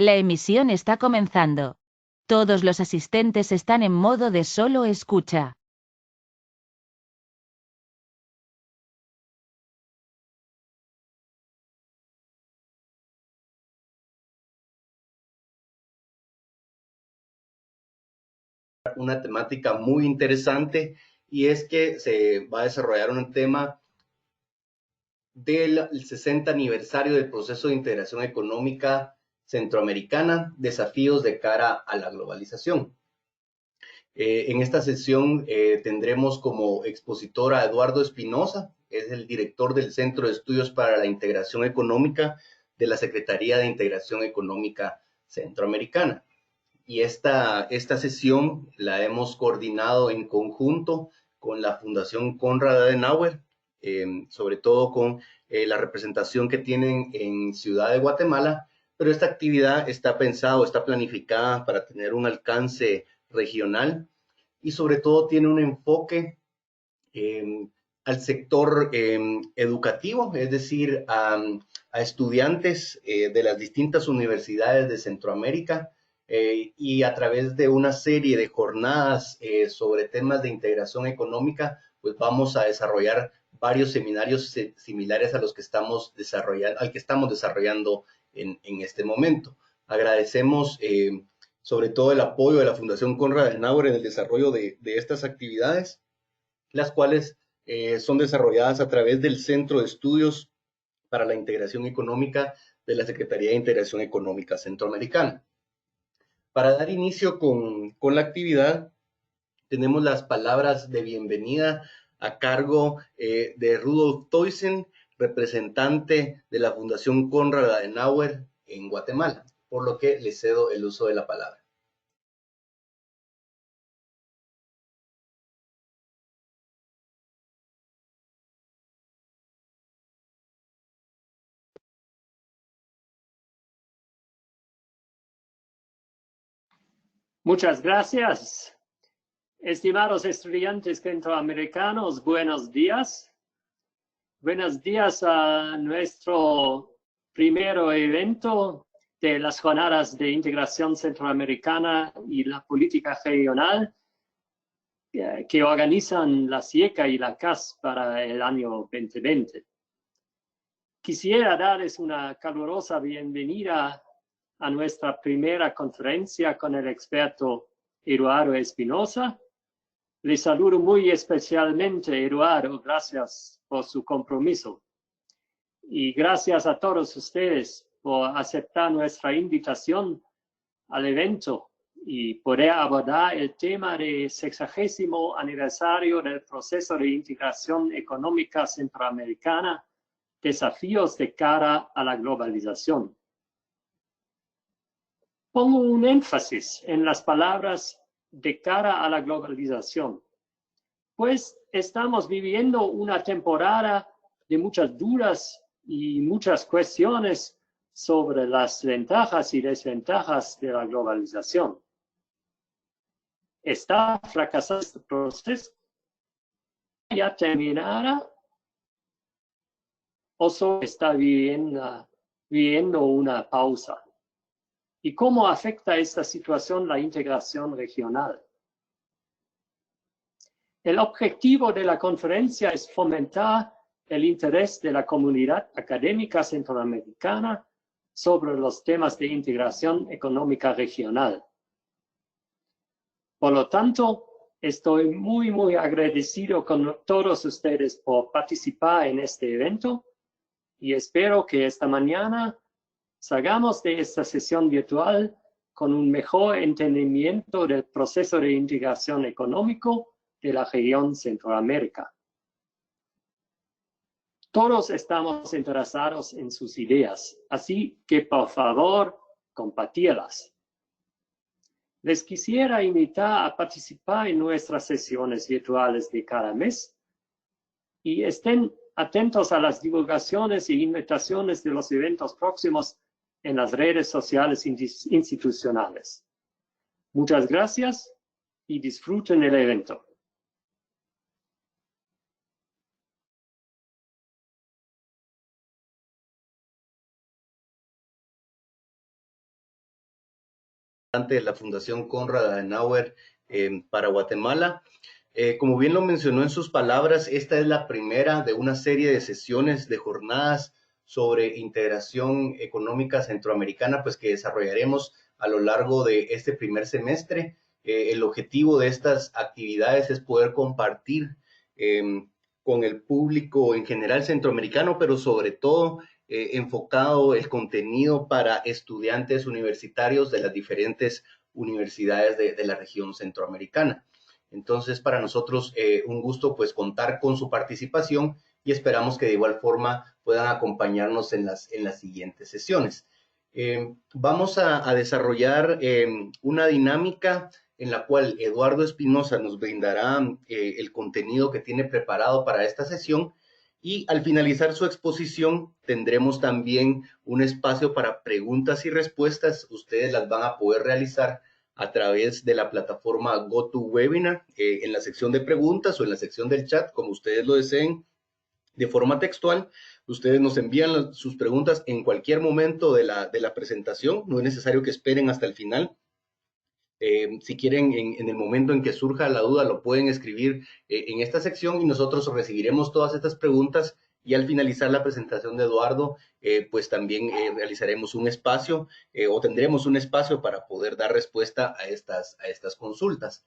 La emisión está comenzando. Todos los asistentes están en modo de solo escucha. Una temática muy interesante y es que se va a desarrollar un tema del 60 aniversario del proceso de integración económica centroamericana, desafíos de cara a la globalización. En esta sesión tendremos como expositor a Eduardo Espinosa, es el director del Centro de Estudios para la Integración Económica de la Secretaría de Integración Económica Centroamericana. Y esta sesión la hemos coordinado en conjunto con la Fundación Konrad Adenauer, sobre todo con la representación que tienen en Ciudad de Guatemala, pero esta actividad está está planificada para tener un alcance regional y sobre todo tiene un enfoque al sector educativo, es decir, a estudiantes de las distintas universidades de Centroamérica y a través de una serie de jornadas sobre temas de integración económica, pues vamos a desarrollar varios seminarios similares a los que estamos desarrollando en este momento. Agradecemos sobre todo el apoyo de la Fundación Konrad Adenauer en el desarrollo de estas actividades, las cuales son desarrolladas a través del Centro de Estudios para la Integración Económica de la Secretaría de Integración Económica Centroamericana. Para dar inicio con la actividad, tenemos las palabras de bienvenida a cargo de Rudolf Teusen, representante de la Fundación Konrad Adenauer en Guatemala, por lo que le cedo el uso de la palabra. Muchas gracias. Estimados estudiantes centroamericanos, buenos días. Buenos días a nuestro primer evento de las Jornadas de Integración Centroamericana y la Política Regional que organizan la CIECA y la CAS para el año 2020. Quisiera darles una calurosa bienvenida a nuestra primera conferencia con el experto Eduardo Espinosa. Le saludo muy especialmente, Eduardo, gracias por su compromiso. Y gracias a todos ustedes por aceptar nuestra invitación al evento y poder abordar el tema del 60º aniversario del proceso de integración económica centroamericana, desafíos de cara a la globalización. Pongo un énfasis en las palabras de cara a la globalización, pues estamos viviendo una temporada de muchas dudas y muchas cuestiones sobre las ventajas y desventajas de la globalización. ¿Está fracasando este proceso? ¿Ya terminará? ¿O solo está viviendo una pausa? ¿Y cómo afecta esta situación la integración regional? El objetivo de la conferencia es fomentar el interés de la comunidad académica centroamericana sobre los temas de integración económica regional. Por lo tanto, estoy muy agradecido con todos ustedes por participar en este evento y espero que esta mañana salgamos de esta sesión virtual con un mejor entendimiento del proceso de integración económico de la región Centroamérica. Todos estamos interesados en sus ideas, así que por favor, compartíelas. Les quisiera invitar a participar en nuestras sesiones virtuales de cada mes y estén atentos a las divulgaciones y invitaciones de los eventos próximos en las redes sociales institucionales. Muchas gracias y disfruten el evento. de la Fundación Konrad Adenauer para Guatemala. Como bien lo mencionó en sus palabras, esta es la primera de una serie de sesiones, de jornadas sobre integración económica centroamericana, pues que desarrollaremos a lo largo de este primer semestre. El objetivo de estas actividades es poder compartir con el público en general centroamericano, pero sobre todo enfocado el contenido para estudiantes universitarios de las diferentes universidades de la región centroamericana. Entonces, para nosotros un gusto pues contar con su participación y esperamos que de igual forma puedan acompañarnos en las siguientes sesiones. Vamos a desarrollar una dinámica en la cual Eduardo Espinosa nos brindará el contenido que tiene preparado para esta sesión y al finalizar su exposición tendremos también un espacio para preguntas y respuestas. Ustedes las van a poder realizar a través de la plataforma GoToWebinar en la sección de preguntas o en la sección del chat, como ustedes lo deseen, de forma textual. Ustedes nos envían sus preguntas en cualquier momento de la presentación, no es necesario que esperen hasta el final. Si quieren, en el momento en que surja la duda, lo pueden escribir en esta sección y nosotros recibiremos todas estas preguntas y al finalizar la presentación de Eduardo, pues también realizaremos un espacio o tendremos un espacio para poder dar respuesta a estas consultas.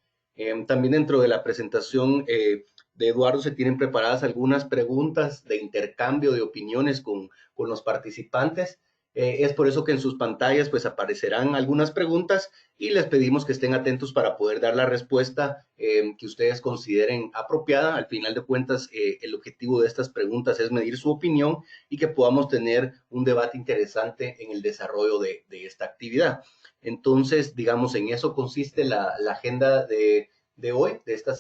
También dentro de la presentación de Eduardo se tienen preparadas algunas preguntas de intercambio de opiniones con los participantes. Es por eso que en sus pantallas pues aparecerán algunas preguntas y les pedimos que estén atentos para poder dar la respuesta que ustedes consideren apropiada. Al final de cuentas, el objetivo de estas preguntas es medir su opinión y que podamos tener un debate interesante en el desarrollo de esta actividad. Entonces, digamos, en eso consiste la agenda de hoy, de esta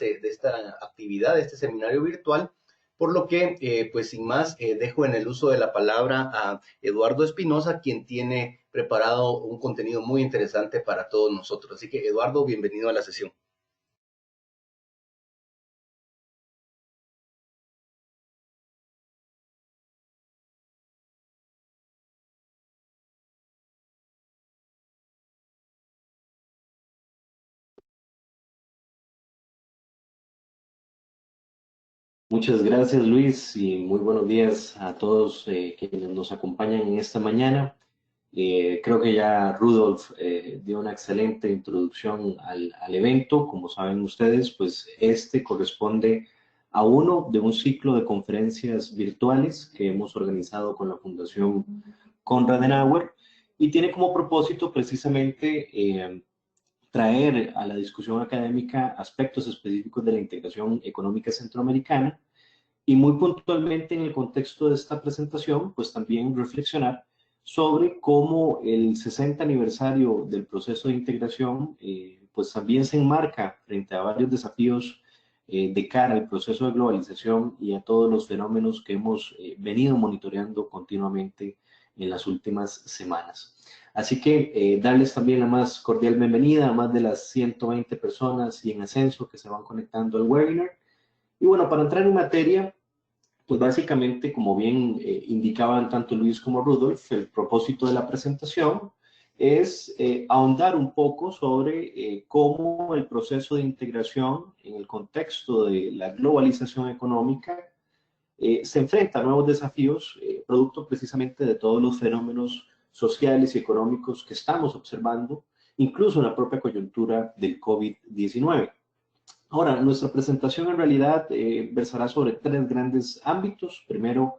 actividad, de este seminario virtual. Por lo que, pues sin más, dejo en el uso de la palabra a Eduardo Espinosa, quien tiene preparado un contenido muy interesante para todos nosotros. Así que, Eduardo, bienvenido a la sesión. Muchas gracias, Luis, y muy buenos días a todos quienes nos acompañan en esta mañana. Creo que ya Rudolf dio una excelente introducción al evento. Como saben ustedes, pues este corresponde a uno de un ciclo de conferencias virtuales que hemos organizado con la Fundación Konrad Adenauer y tiene como propósito precisamente traer a la discusión académica aspectos específicos de la integración económica centroamericana y muy puntualmente en el contexto de esta presentación, pues también reflexionar sobre cómo el 60 aniversario del proceso de integración pues también se enmarca frente a varios desafíos de cara al proceso de globalización y a todos los fenómenos que hemos venido monitoreando continuamente en las últimas semanas. Así que darles también la más cordial bienvenida a más de las 120 personas y en ascenso que se van conectando al webinar. Y bueno, para entrar en materia, pues básicamente, como bien indicaban tanto Luis como Rudolf, el propósito de la presentación es ahondar un poco sobre cómo el proceso de integración en el contexto de la globalización económica se enfrenta a nuevos desafíos, producto precisamente de todos los fenómenos sociales y económicos que estamos observando, incluso en la propia coyuntura del COVID-19. Ahora, nuestra presentación en realidad versará sobre tres grandes ámbitos. Primero,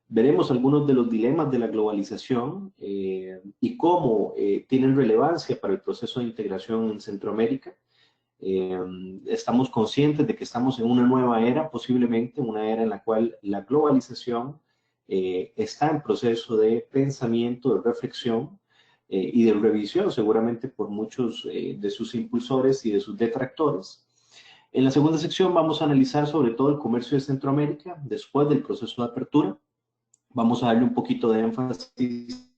veremos algunos de los dilemas de la globalización y cómo tienen relevancia para el proceso de integración en Centroamérica. Estamos conscientes de que estamos en una nueva era, posiblemente una era en la cual la globalización está en proceso de pensamiento, de reflexión y de revisión, seguramente por muchos de sus impulsores y de sus detractores. En la segunda sección vamos a analizar sobre todo el comercio de Centroamérica después del proceso de apertura. Vamos a darle un poquito de énfasis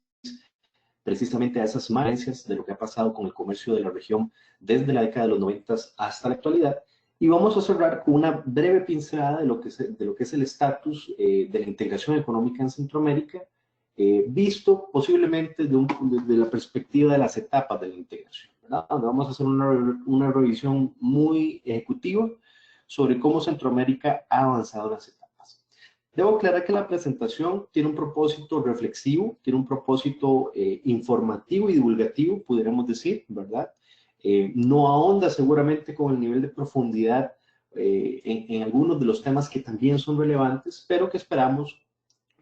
precisamente a esas maneras de lo que ha pasado con el comercio de la región desde la década de los 90 hasta la actualidad. Y vamos a cerrar con una breve pincelada de lo que es el estatus de la integración económica en Centroamérica, visto posiblemente desde la perspectiva de las etapas de la integración. ¿verdad? Donde vamos a hacer una revisión muy ejecutiva sobre cómo Centroamérica ha avanzado en las etapas. Debo aclarar que la presentación tiene un propósito reflexivo, tiene un propósito informativo y divulgativo, pudiéramos decir, ¿verdad? No ahonda seguramente con el nivel de profundidad en algunos de los temas que también son relevantes, pero que esperamos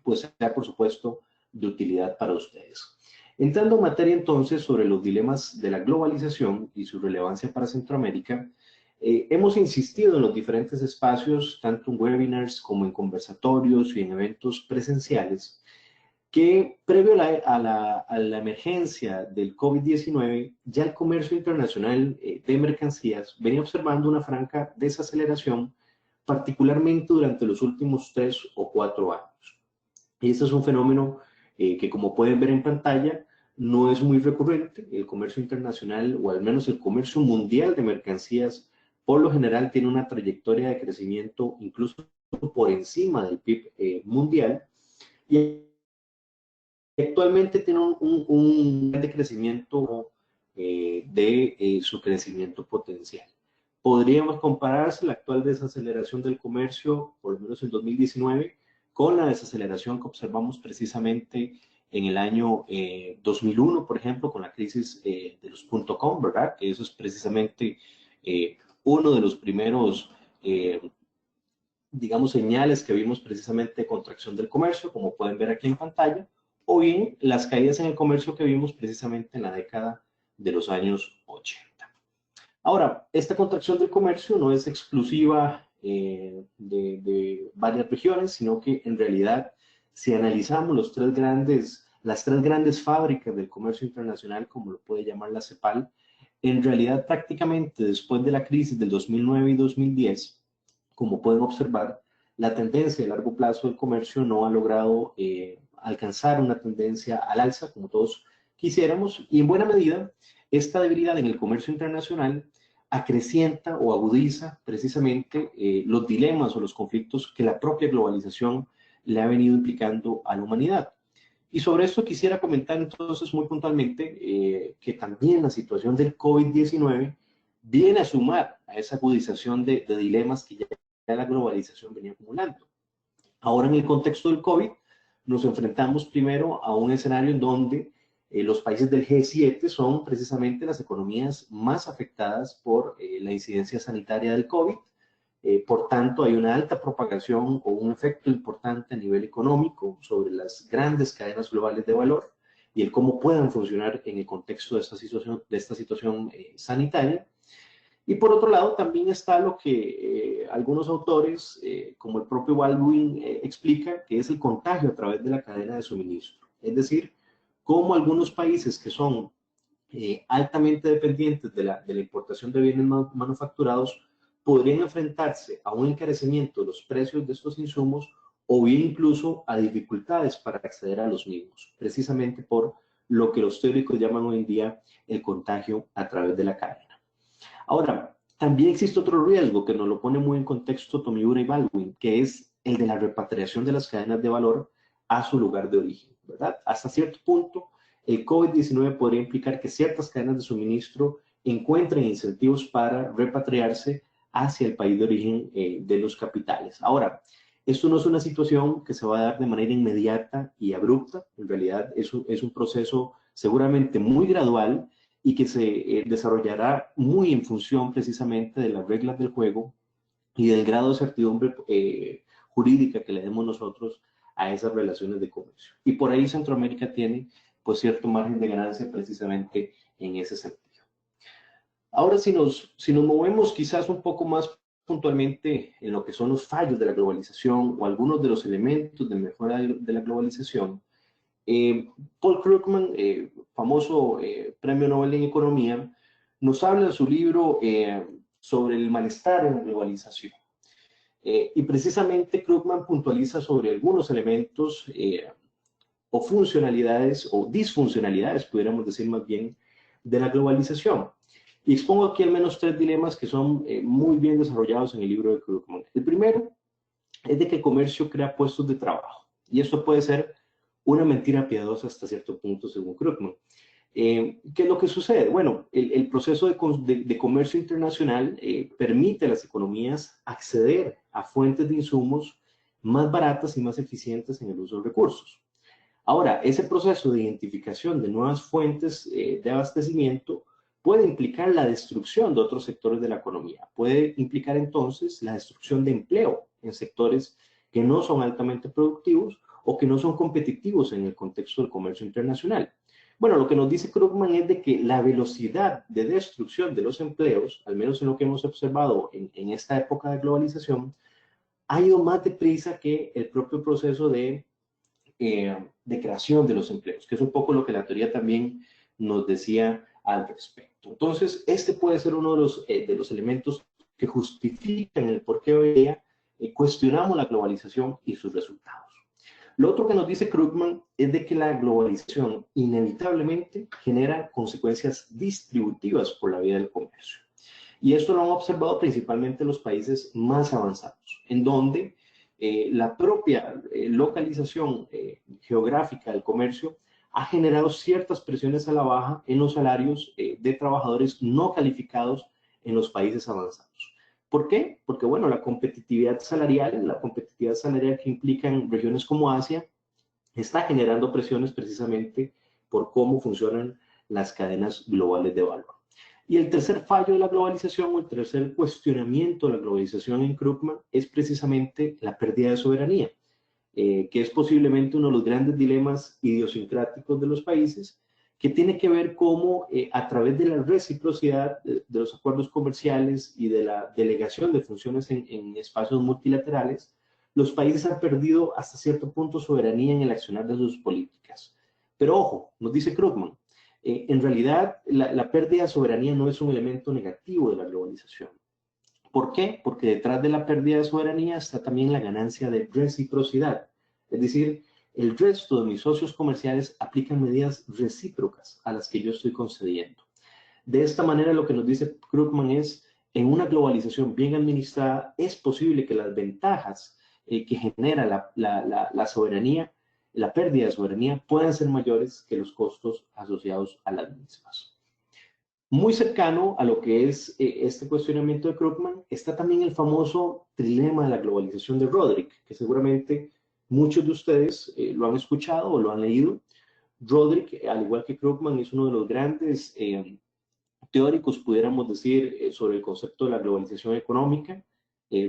pues sea, por supuesto, de utilidad para ustedes. Entrando en materia entonces sobre los dilemas de la globalización y su relevancia para Centroamérica, hemos insistido en los diferentes espacios, tanto en webinars como en conversatorios y en eventos presenciales, que previo a la emergencia del COVID-19, ya el comercio internacional de mercancías venía observando una franca desaceleración, particularmente durante los últimos 3 o 4 años. Y este es un fenómeno que, como pueden ver en pantalla, no es muy recurrente. El comercio internacional, o al menos el comercio mundial de mercancías, por lo general tiene una trayectoria de crecimiento incluso por encima del PIB mundial. Y actualmente tiene un de crecimiento de su crecimiento potencial. Podríamos compararse la actual desaceleración del comercio, por lo menos en 2019, con la desaceleración que observamos precisamente en el año 2001, por ejemplo, con la crisis de los .com, ¿verdad? Que eso es precisamente uno de los primeros, digamos, señales que vimos precisamente de contracción del comercio, como pueden ver aquí en pantalla, o bien las caídas en el comercio que vimos precisamente en la década de los años 80. Ahora, esta contracción del comercio no es exclusiva de varias regiones, sino que en realidad, si analizamos las tres grandes fábricas del comercio internacional, como lo puede llamar la CEPAL, en realidad prácticamente después de la crisis del 2009 y 2010, como pueden observar, la tendencia a largo plazo del comercio no ha logrado alcanzar una tendencia al alza como todos quisiéramos, y en buena medida esta debilidad en el comercio internacional acrecienta o agudiza precisamente los dilemas o los conflictos que la propia globalización le ha venido implicando a la humanidad. Y sobre esto quisiera comentar entonces muy puntualmente que también la situación del COVID-19 viene a sumar a esa agudización de dilemas que ya la globalización venía acumulando. Ahora, en el contexto del COVID, nos enfrentamos primero a un escenario en donde los países del G7 son precisamente las economías más afectadas por la incidencia sanitaria del COVID. Por tanto, hay una alta propagación o un efecto importante a nivel económico sobre las grandes cadenas globales de valor y el cómo puedan funcionar en el contexto de esta situación sanitaria. Y por otro lado, también está lo que algunos autores, como el propio Baldwin, explica, que es el contagio a través de la cadena de suministro. Es decir, cómo algunos países que son altamente dependientes de la importación de bienes manufacturados podrían enfrentarse a un encarecimiento de los precios de estos insumos o bien incluso a dificultades para acceder a los mismos, precisamente por lo que los teóricos llaman hoy en día el contagio a través de la cadena. Ahora, también existe otro riesgo que nos lo pone muy en contexto Tomiura y Baldwin, que es el de la repatriación de las cadenas de valor a su lugar de origen, ¿verdad? Hasta cierto punto, el COVID-19 podría implicar que ciertas cadenas de suministro encuentren incentivos para repatriarse hacia el país de origen de los capitales. Ahora, esto no es una situación que se va a dar de manera inmediata y abrupta, en realidad es un proceso seguramente muy gradual y que se desarrollará muy en función precisamente de las reglas del juego y del grado de certidumbre jurídica que le demos nosotros a esas relaciones de comercio. Y por ahí Centroamérica tiene pues cierto margen de ganancia precisamente en ese sentido. Ahora, si nos movemos quizás un poco más puntualmente en lo que son los fallos de la globalización o algunos de los elementos de mejora de la globalización, Paul Krugman, famoso premio Nobel en Economía, nos habla en su libro sobre el malestar en la globalización. Y precisamente Krugman puntualiza sobre algunos elementos o funcionalidades o disfuncionalidades, pudiéramos decir más bien, de la globalización. Y expongo aquí al menos 3 dilemas que son muy bien desarrollados en el libro de Krugman. El primero es de que el comercio crea puestos de trabajo. Y esto puede ser una mentira piadosa hasta cierto punto, según Krugman. ¿Qué es lo que sucede? Bueno, el proceso de comercio internacional permite a las economías acceder a fuentes de insumos más baratas y más eficientes en el uso de recursos. Ahora, ese proceso de identificación de nuevas fuentes de abastecimiento puede implicar la destrucción de otros sectores de la economía. Puede implicar entonces la destrucción de empleo en sectores que no son altamente productivos o que no son competitivos en el contexto del comercio internacional. Bueno, lo que nos dice Krugman es de que la velocidad de destrucción de los empleos, al menos en lo que hemos observado en esta época de globalización, ha ido más deprisa que el propio proceso de creación de los empleos, que es un poco lo que la teoría también nos decía al respecto. Entonces, este puede ser uno de los elementos que justifican el por qué hoy día cuestionamos la globalización y sus resultados. Lo otro que nos dice Krugman es de que la globalización inevitablemente genera consecuencias distributivas por la vida del comercio. Y esto lo han observado principalmente los países más avanzados, en donde la propia localización geográfica del comercio ha generado ciertas presiones a la baja en los salarios de trabajadores no calificados en los países avanzados. ¿Por qué? Porque, bueno, la competitividad salarial que implican regiones como Asia, está generando presiones precisamente por cómo funcionan las cadenas globales de valor. Y el tercer fallo de la globalización, o el tercer cuestionamiento de la globalización en Krugman, es precisamente la pérdida de soberanía, que es posiblemente uno de los grandes dilemas idiosincráticos de los países, que tiene que ver cómo a través de la reciprocidad de los acuerdos comerciales y de la delegación de funciones en espacios multilaterales, los países han perdido hasta cierto punto soberanía en el accionar de sus políticas. Pero ojo, nos dice Krugman, en realidad la pérdida de soberanía no es un elemento negativo de la globalización. ¿Por qué? Porque detrás de la pérdida de soberanía está también la ganancia de reciprocidad. Es decir, el resto de mis socios comerciales aplican medidas recíprocas a las que yo estoy concediendo. De esta manera, lo que nos dice Krugman es, en una globalización bien administrada, es posible que las ventajas que genera la soberanía, la pérdida de soberanía, puedan ser mayores que los costos asociados a las mismas. Muy cercano a lo que es este cuestionamiento de Krugman está también el famoso trilema de la globalización de Roderick, que seguramente muchos de ustedes lo han escuchado o lo han leído. Roderick, al igual que Krugman, es uno de los grandes teóricos, pudiéramos decir, sobre el concepto de la globalización económica.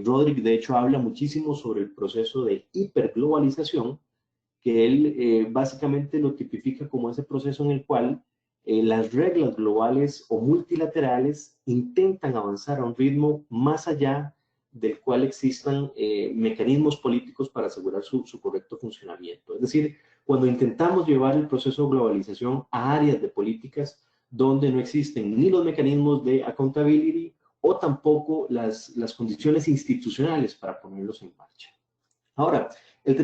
Roderick, de hecho, habla muchísimo sobre el proceso de hiperglobalización, que él básicamente lo tipifica como ese proceso en el cual las reglas globales o multilaterales intentan avanzar a un ritmo más allá del cual existan mecanismos políticos para asegurar su correcto funcionamiento. Es decir, cuando intentamos llevar el proceso de globalización a áreas de políticas donde no existen ni los mecanismos de accountability o tampoco las condiciones institucionales para ponerlos en marcha. Ahora, el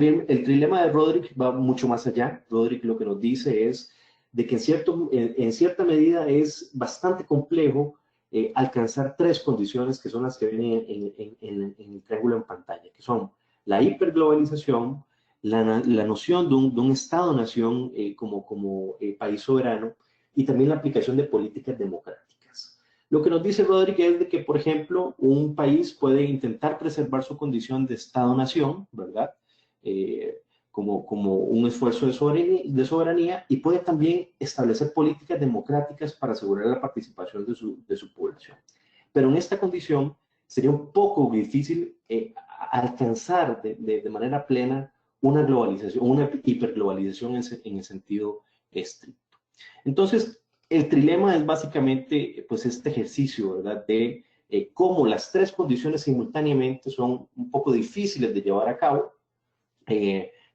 trilema de Roderick va mucho más allá. Roderick lo que nos dice es de que en cierta medida es bastante complejo alcanzar tres condiciones que son las que ven en el triángulo en pantalla, que son la hiperglobalización, la noción de un Estado-nación como país soberano y también la aplicación de políticas democráticas. Lo que nos dice Roderick es de que, por ejemplo, un país puede intentar preservar su condición de Estado-nación, ¿verdad? Como un esfuerzo de soberanía, y puede también establecer políticas democráticas para asegurar la participación de su población. Pero en esta condición sería un poco difícil alcanzar de manera plena una globalización, una hiperglobalización en el sentido estricto. Entonces, el trilema es básicamente pues, este ejercicio, ¿verdad?, de cómo las tres condiciones simultáneamente son un poco difíciles de llevar a cabo,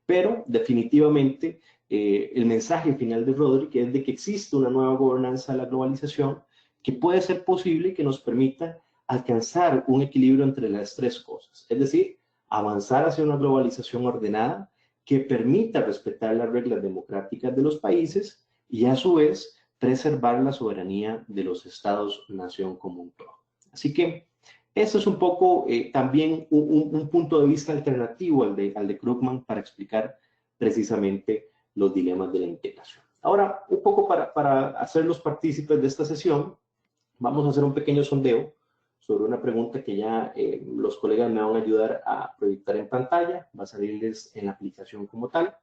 pero definitivamente el mensaje final de Roderick es de que existe una nueva gobernanza de la globalización que puede ser posible y que nos permita alcanzar un equilibrio entre las tres cosas. Es decir, avanzar hacia una globalización ordenada que permita respetar las reglas democráticas de los países y a su vez preservar la soberanía de los estados-nación como un todo. Así que eso es un poco también un punto de vista alternativo al de Krugman para explicar precisamente los dilemas de la integración. Ahora, un poco para hacerlos partícipes de esta sesión, vamos a hacer un pequeño sondeo sobre una pregunta que ya los colegas me van a ayudar a proyectar en pantalla, va a salirles en la aplicación como tal.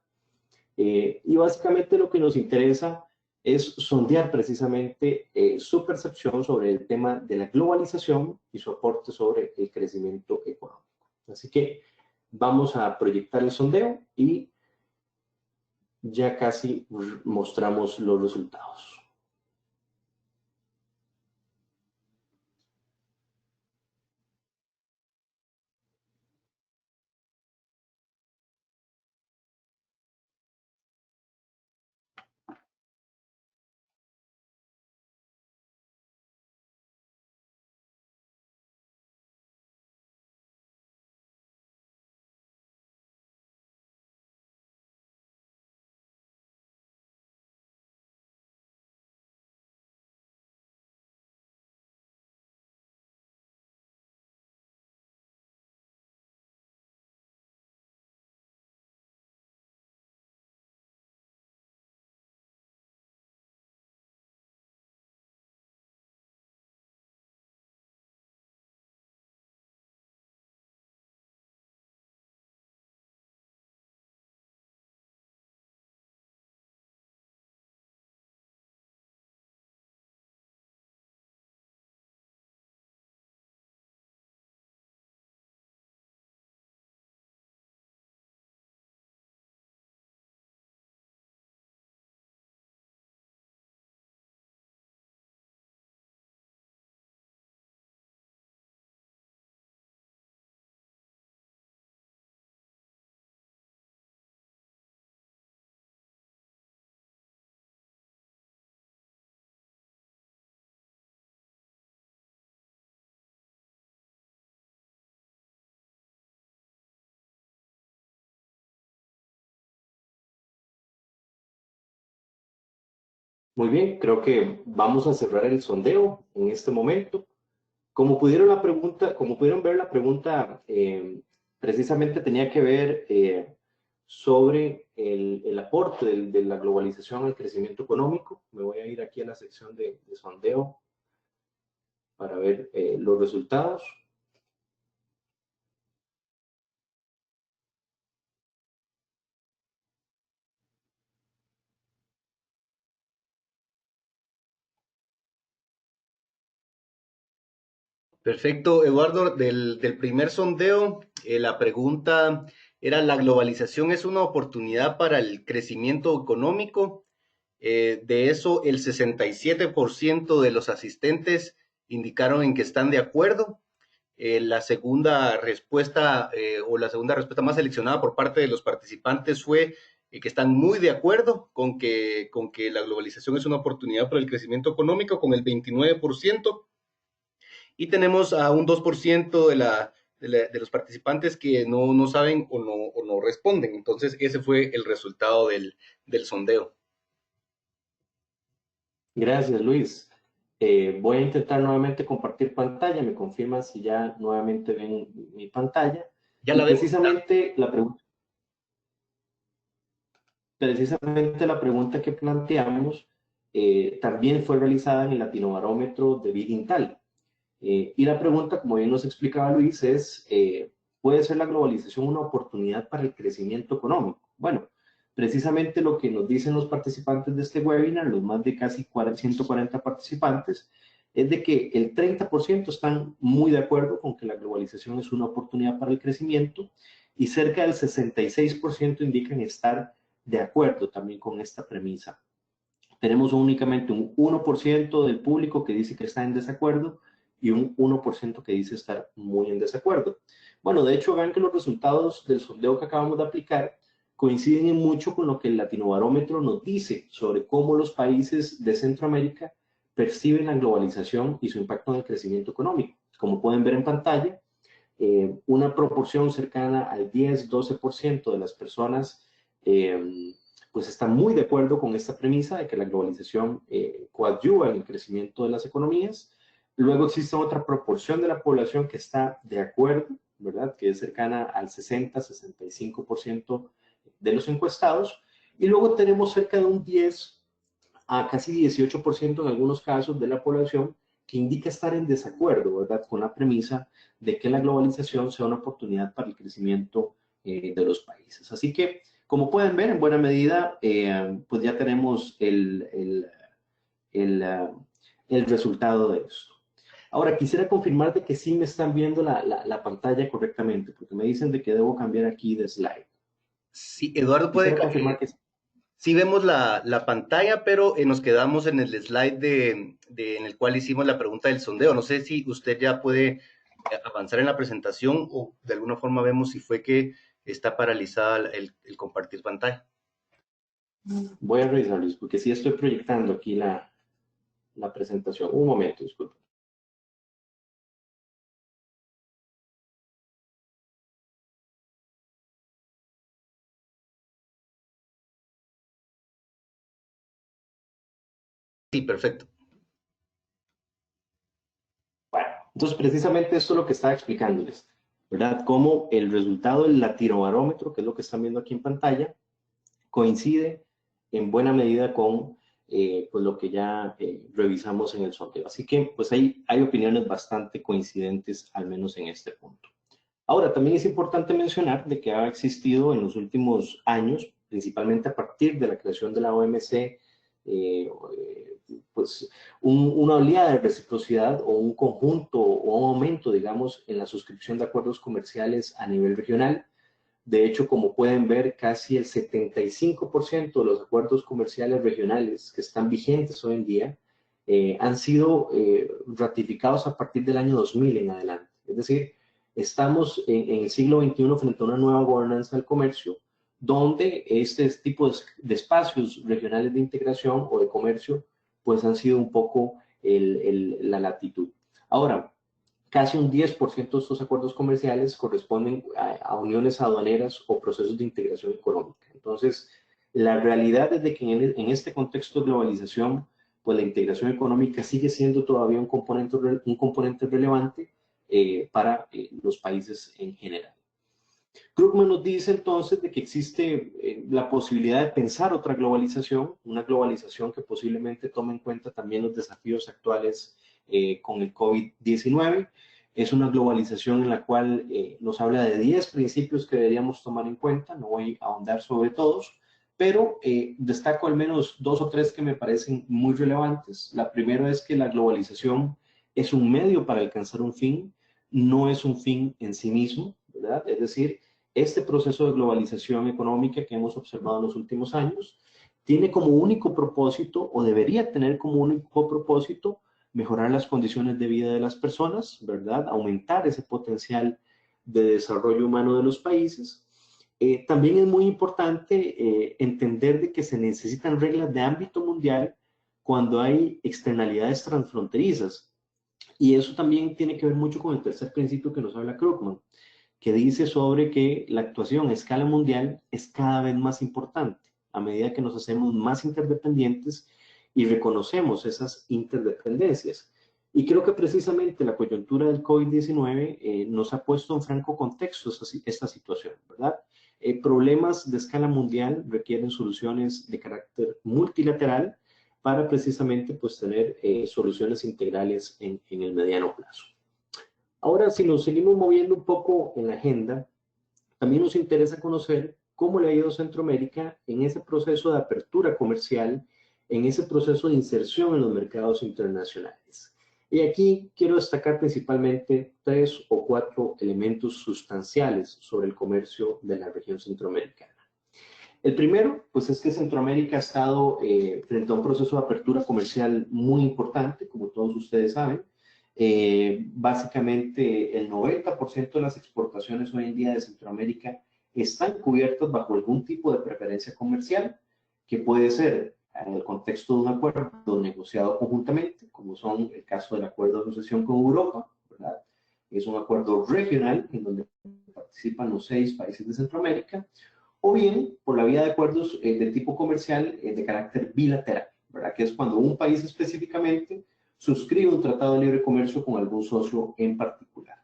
Y básicamente lo que nos interesa es sondear precisamente su percepción sobre el tema de la globalización y su aporte sobre el crecimiento económico. Así que vamos a proyectar el sondeo y ya casi mostramos los resultados. Muy bien, creo que vamos a cerrar el sondeo en este momento. Como pudieron ver, la pregunta precisamente tenía que ver sobre el aporte de la globalización al crecimiento económico. Me voy a ir aquí a la sección de sondeo para ver los resultados. Perfecto, Eduardo. Del primer sondeo, la pregunta era: ¿la globalización es una oportunidad para el crecimiento económico? De eso, el 67% de los asistentes indicaron en que están de acuerdo. La segunda respuesta la segunda respuesta más seleccionada por parte de los participantes fue que están muy de acuerdo con que la globalización es una oportunidad para el crecimiento económico, con el 29%. Y tenemos a un 2% de los participantes que no saben o no responden. Entonces, ese fue el resultado del sondeo. Gracias, Luis. Voy a intentar nuevamente compartir pantalla. Me confirman si ya nuevamente ven mi pantalla. Ya la vemos. Precisamente la pregunta que planteamos también fue realizada en el Latinobarómetro de Bilintal. Y la pregunta, como bien nos explicaba Luis, es, ¿puede ser la globalización una oportunidad para el crecimiento económico? Bueno, precisamente lo que nos dicen los participantes de este webinar, los más de casi 140 participantes, es de que el 30% están muy de acuerdo con que la globalización es una oportunidad para el crecimiento y cerca del 66% indican estar de acuerdo también con esta premisa. Tenemos únicamente un 1% del público que dice que está en desacuerdo y un 1% que dice estar muy en desacuerdo. Bueno, de hecho, vean que los resultados del sondeo que acabamos de aplicar coinciden en mucho con lo que el Latinobarómetro nos dice sobre cómo los países de Centroamérica perciben la globalización y su impacto en el crecimiento económico. Como pueden ver en pantalla, una proporción cercana al 10-12% de las personas pues están muy de acuerdo con esta premisa de que la globalización coadyuva en el crecimiento de las economías. Luego existe otra proporción de la población que está de acuerdo, ¿verdad? Que es cercana al 60-65% de los encuestados. Y luego tenemos cerca de un 10 a casi 18% en algunos casos de la población, que indica estar en desacuerdo, ¿verdad?, con la premisa de que la globalización sea una oportunidad para el crecimiento de los países. Así que, como pueden ver, en buena medida, pues ya tenemos el resultado de esto. Ahora, quisiera confirmar de que sí me están viendo la pantalla correctamente, porque me dicen de que debo cambiar aquí de slide. Sí, Eduardo Quisiera confirmar que sí. Sí vemos la pantalla, pero nos quedamos en el slide en el cual hicimos la pregunta del sondeo. No sé si usted ya puede avanzar en la presentación o de alguna forma vemos si fue que está paralizada el compartir pantalla. Voy a revisarlos, porque sí estoy proyectando aquí la presentación. Un momento, disculpe. Sí, perfecto. Bueno, entonces precisamente esto es lo que estaba explicándoles, ¿verdad? Cómo el resultado del latinobarómetro, que es lo que están viendo aquí en pantalla, coincide en buena medida con pues lo que ya revisamos en el sondeo. Así que pues hay opiniones bastante coincidentes, al menos en este punto. Ahora, también es importante mencionar de que ha existido en los últimos años, principalmente a partir de la creación de la OMC, pues una oleada de reciprocidad o un conjunto o un aumento, digamos, en la suscripción de acuerdos comerciales a nivel regional. De hecho, como pueden ver, casi el 75% de los acuerdos comerciales regionales que están vigentes hoy en día han sido ratificados a partir del año 2000 en adelante. Es decir, estamos en el siglo XXI frente a una nueva gobernanza del comercio, donde este tipo de espacios regionales de integración o de comercio, pues han sido un poco la latitud. Ahora, casi un 10% de estos acuerdos comerciales corresponden a uniones aduaneras o procesos de integración económica. Entonces, la realidad es de que en este contexto de globalización, pues la integración económica sigue siendo todavía un componente relevante para los países en general. Krugman nos dice entonces de que existe la posibilidad de pensar otra globalización, una globalización que posiblemente tome en cuenta también los desafíos actuales con el COVID-19. Es una globalización en la cual nos habla de 10 principios que deberíamos tomar en cuenta, no voy a ahondar sobre todos, pero destaco al menos 2 o 3 que me parecen muy relevantes. La primera es que la globalización es un medio para alcanzar un fin, no es un fin en sí mismo, ¿verdad? Es decir, este proceso de globalización económica que hemos observado en los últimos años tiene como único propósito, o debería tener como único propósito, mejorar las condiciones de vida de las personas, ¿verdad? Aumentar ese potencial de desarrollo humano de los países. También es muy importante entender de que se necesitan reglas de ámbito mundial cuando hay externalidades transfronterizas. Y eso también tiene que ver mucho con el tercer principio que nos habla Krugman, que dice sobre que la actuación a escala mundial es cada vez más importante a medida que nos hacemos más interdependientes y reconocemos esas interdependencias. Y creo que precisamente la coyuntura del COVID-19 nos ha puesto en franco contexto esta situación, ¿verdad? Problemas de escala mundial requieren soluciones de carácter multilateral para precisamente pues tener soluciones integrales en el mediano plazo. Ahora, si nos seguimos moviendo un poco en la agenda, también nos interesa conocer cómo le ha ido a Centroamérica en ese proceso de apertura comercial, en ese proceso de inserción en los mercados internacionales. Y aquí quiero destacar principalmente 3 o 4 elementos sustanciales sobre el comercio de la región centroamericana. El primero, pues es que Centroamérica ha estado frente a un proceso de apertura comercial muy importante, como todos ustedes saben. Básicamente el 90% de las exportaciones hoy en día de Centroamérica están cubiertas bajo algún tipo de preferencia comercial, que puede ser en el contexto de un acuerdo negociado conjuntamente, como son el caso del acuerdo de asociación con Europa, ¿verdad? Es un acuerdo regional en donde participan los 6 países de Centroamérica, o bien por la vía de acuerdos de tipo comercial de carácter bilateral, ¿verdad? Que es cuando un país específicamente suscribe un tratado de libre comercio con algún socio en particular.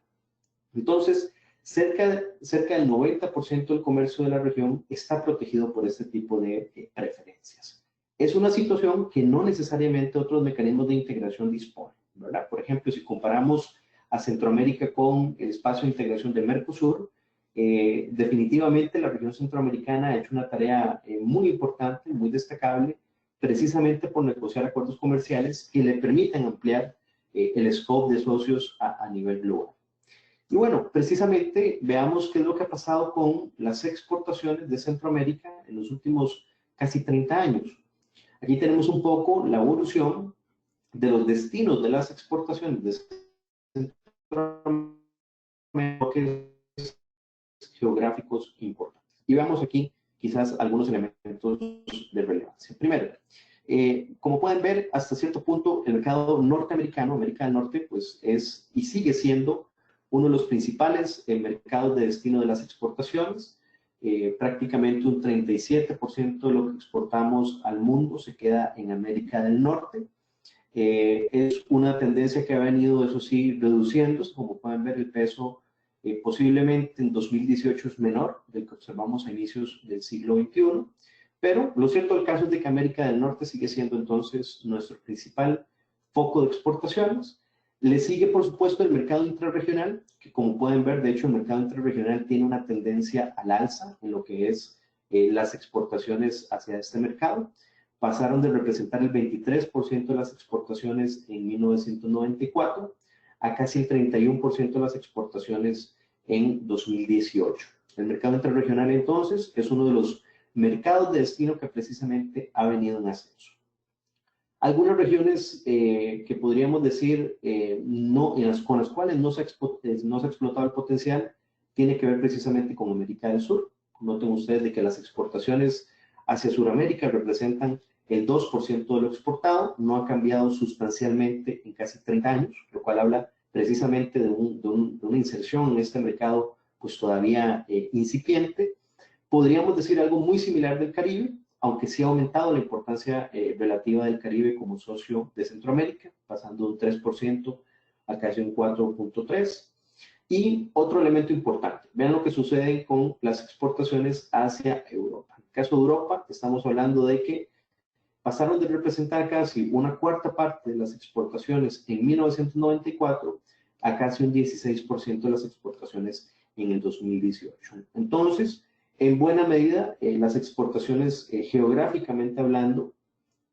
Entonces, cerca del 90% del comercio de la región está protegido por este tipo de preferencias. es una situación que no necesariamente otros mecanismos de integración disponen, ¿verdad? Por ejemplo, si comparamos a Centroamérica con el espacio de integración de Mercosur, definitivamente la región centroamericana ha hecho una tarea muy importante, muy destacable, precisamente por negociar acuerdos comerciales que le permitan ampliar el scope de socios a nivel global. Y bueno, precisamente veamos qué es lo que ha pasado con las exportaciones de Centroamérica en los últimos casi 30 años. Aquí tenemos un poco la evolución de los destinos de las exportaciones de Centroamérica geográficos importantes. Y veamos aquí quizás algunos elementos de relevancia. Primero, como pueden ver, hasta cierto punto el mercado norteamericano, América del Norte, pues es y sigue siendo uno de los principales mercados de destino de las exportaciones. Prácticamente un 37% de lo que exportamos al mundo se queda en América del Norte. Es una tendencia que ha venido, eso sí, reduciéndose. Como pueden ver, el peso posiblemente en 2018 es menor del que observamos a inicios del siglo XXI, pero lo cierto del caso es de que América del Norte sigue siendo entonces nuestro principal foco de exportaciones. Le sigue, por supuesto, el mercado intrarregional, que como pueden ver, de hecho, el mercado intrarregional tiene una tendencia al alza en lo que es las exportaciones hacia este mercado. Pasaron de representar el 23% de las exportaciones en 1994 a casi el 31% de las exportaciones en 2018. El mercado intrarregional, entonces, es uno de los mercados de destino que precisamente ha venido en ascenso. Algunas regiones que podríamos decir con las cuales no se ha explotado el potencial tiene que ver precisamente con América del Sur. Noten ustedes de que las exportaciones hacia Sudamérica representan el 2% de lo exportado, no ha cambiado sustancialmente en casi 30 años, lo cual habla precisamente de una inserción en este mercado pues todavía incipiente. Podríamos decir algo muy similar del Caribe, aunque sí ha aumentado la importancia relativa del Caribe como socio de Centroamérica, pasando de un 3% a casi un 4.3%. Y otro elemento importante, vean lo que sucede con las exportaciones hacia Europa. En el caso de Europa, estamos hablando de que pasaron de representar casi una cuarta parte de las exportaciones en 1994 a casi un 16% de las exportaciones en el 2018. Entonces, en buena medida, las exportaciones geográficamente hablando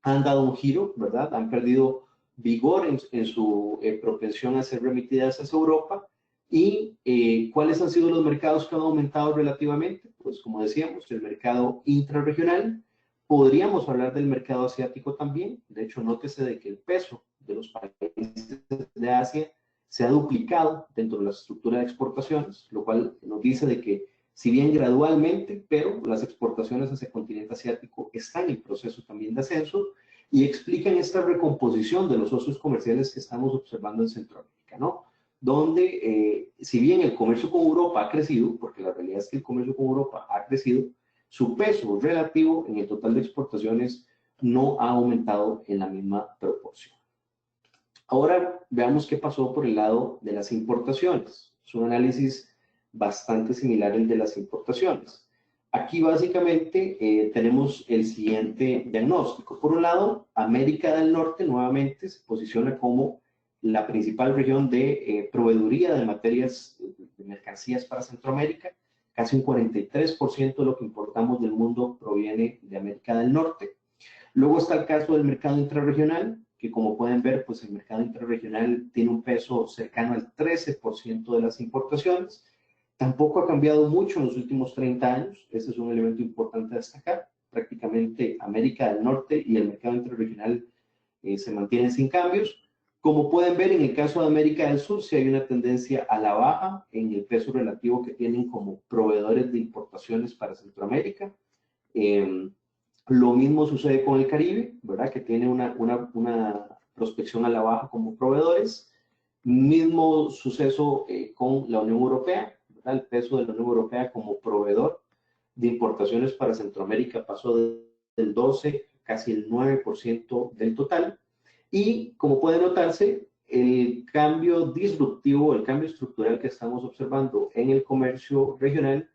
han dado un giro, ¿verdad? Han perdido vigor en su propensión a ser remitidas hacia Europa. ¿Y cuáles han sido los mercados que han aumentado relativamente? Pues como decíamos, el mercado intrarregional. Podríamos hablar del mercado asiático también. De hecho, nótese de que el peso de los países de Asia se ha duplicado dentro de la estructura de exportaciones, lo cual nos dice de que si bien gradualmente, pero las exportaciones hacia el continente asiático están en proceso también de ascenso y explican esta recomposición de los socios comerciales que estamos observando en Centroamérica, ¿no? Donde, si bien el comercio con Europa ha crecido, porque la realidad es que el comercio con Europa ha crecido, su peso relativo en el total de exportaciones no ha aumentado en la misma proporción. Ahora veamos qué pasó por el lado de las importaciones. Es un análisis bastante similar al de las importaciones. Aquí básicamente tenemos el siguiente diagnóstico. Por un lado, América del Norte nuevamente se posiciona como la principal región de proveeduría de materias, de mercancías para Centroamérica. Casi un 43% de lo que importamos del mundo proviene de América del Norte. Luego está el caso del mercado intrarregional, que como pueden ver, pues el mercado intrarregional tiene un peso cercano al 13% de las importaciones. Tampoco ha cambiado mucho en los últimos 30 años. Ese es un elemento importante a destacar. Prácticamente América del Norte y el mercado intrarregional se mantienen sin cambios. Como pueden ver, en el caso de América del Sur, sí hay una tendencia a la baja en el peso relativo que tienen como proveedores de importaciones para Centroamérica. Lo mismo sucede con el Caribe, ¿verdad? Que tiene una prospección a la baja como proveedores. Mismo suceso con la Unión Europea, ¿verdad? El peso de la Unión Europea como proveedor de importaciones para Centroamérica pasó del 12% casi el 9% del total. Y como puede notarse, el cambio disruptivo, el cambio estructural que estamos observando en el comercio regional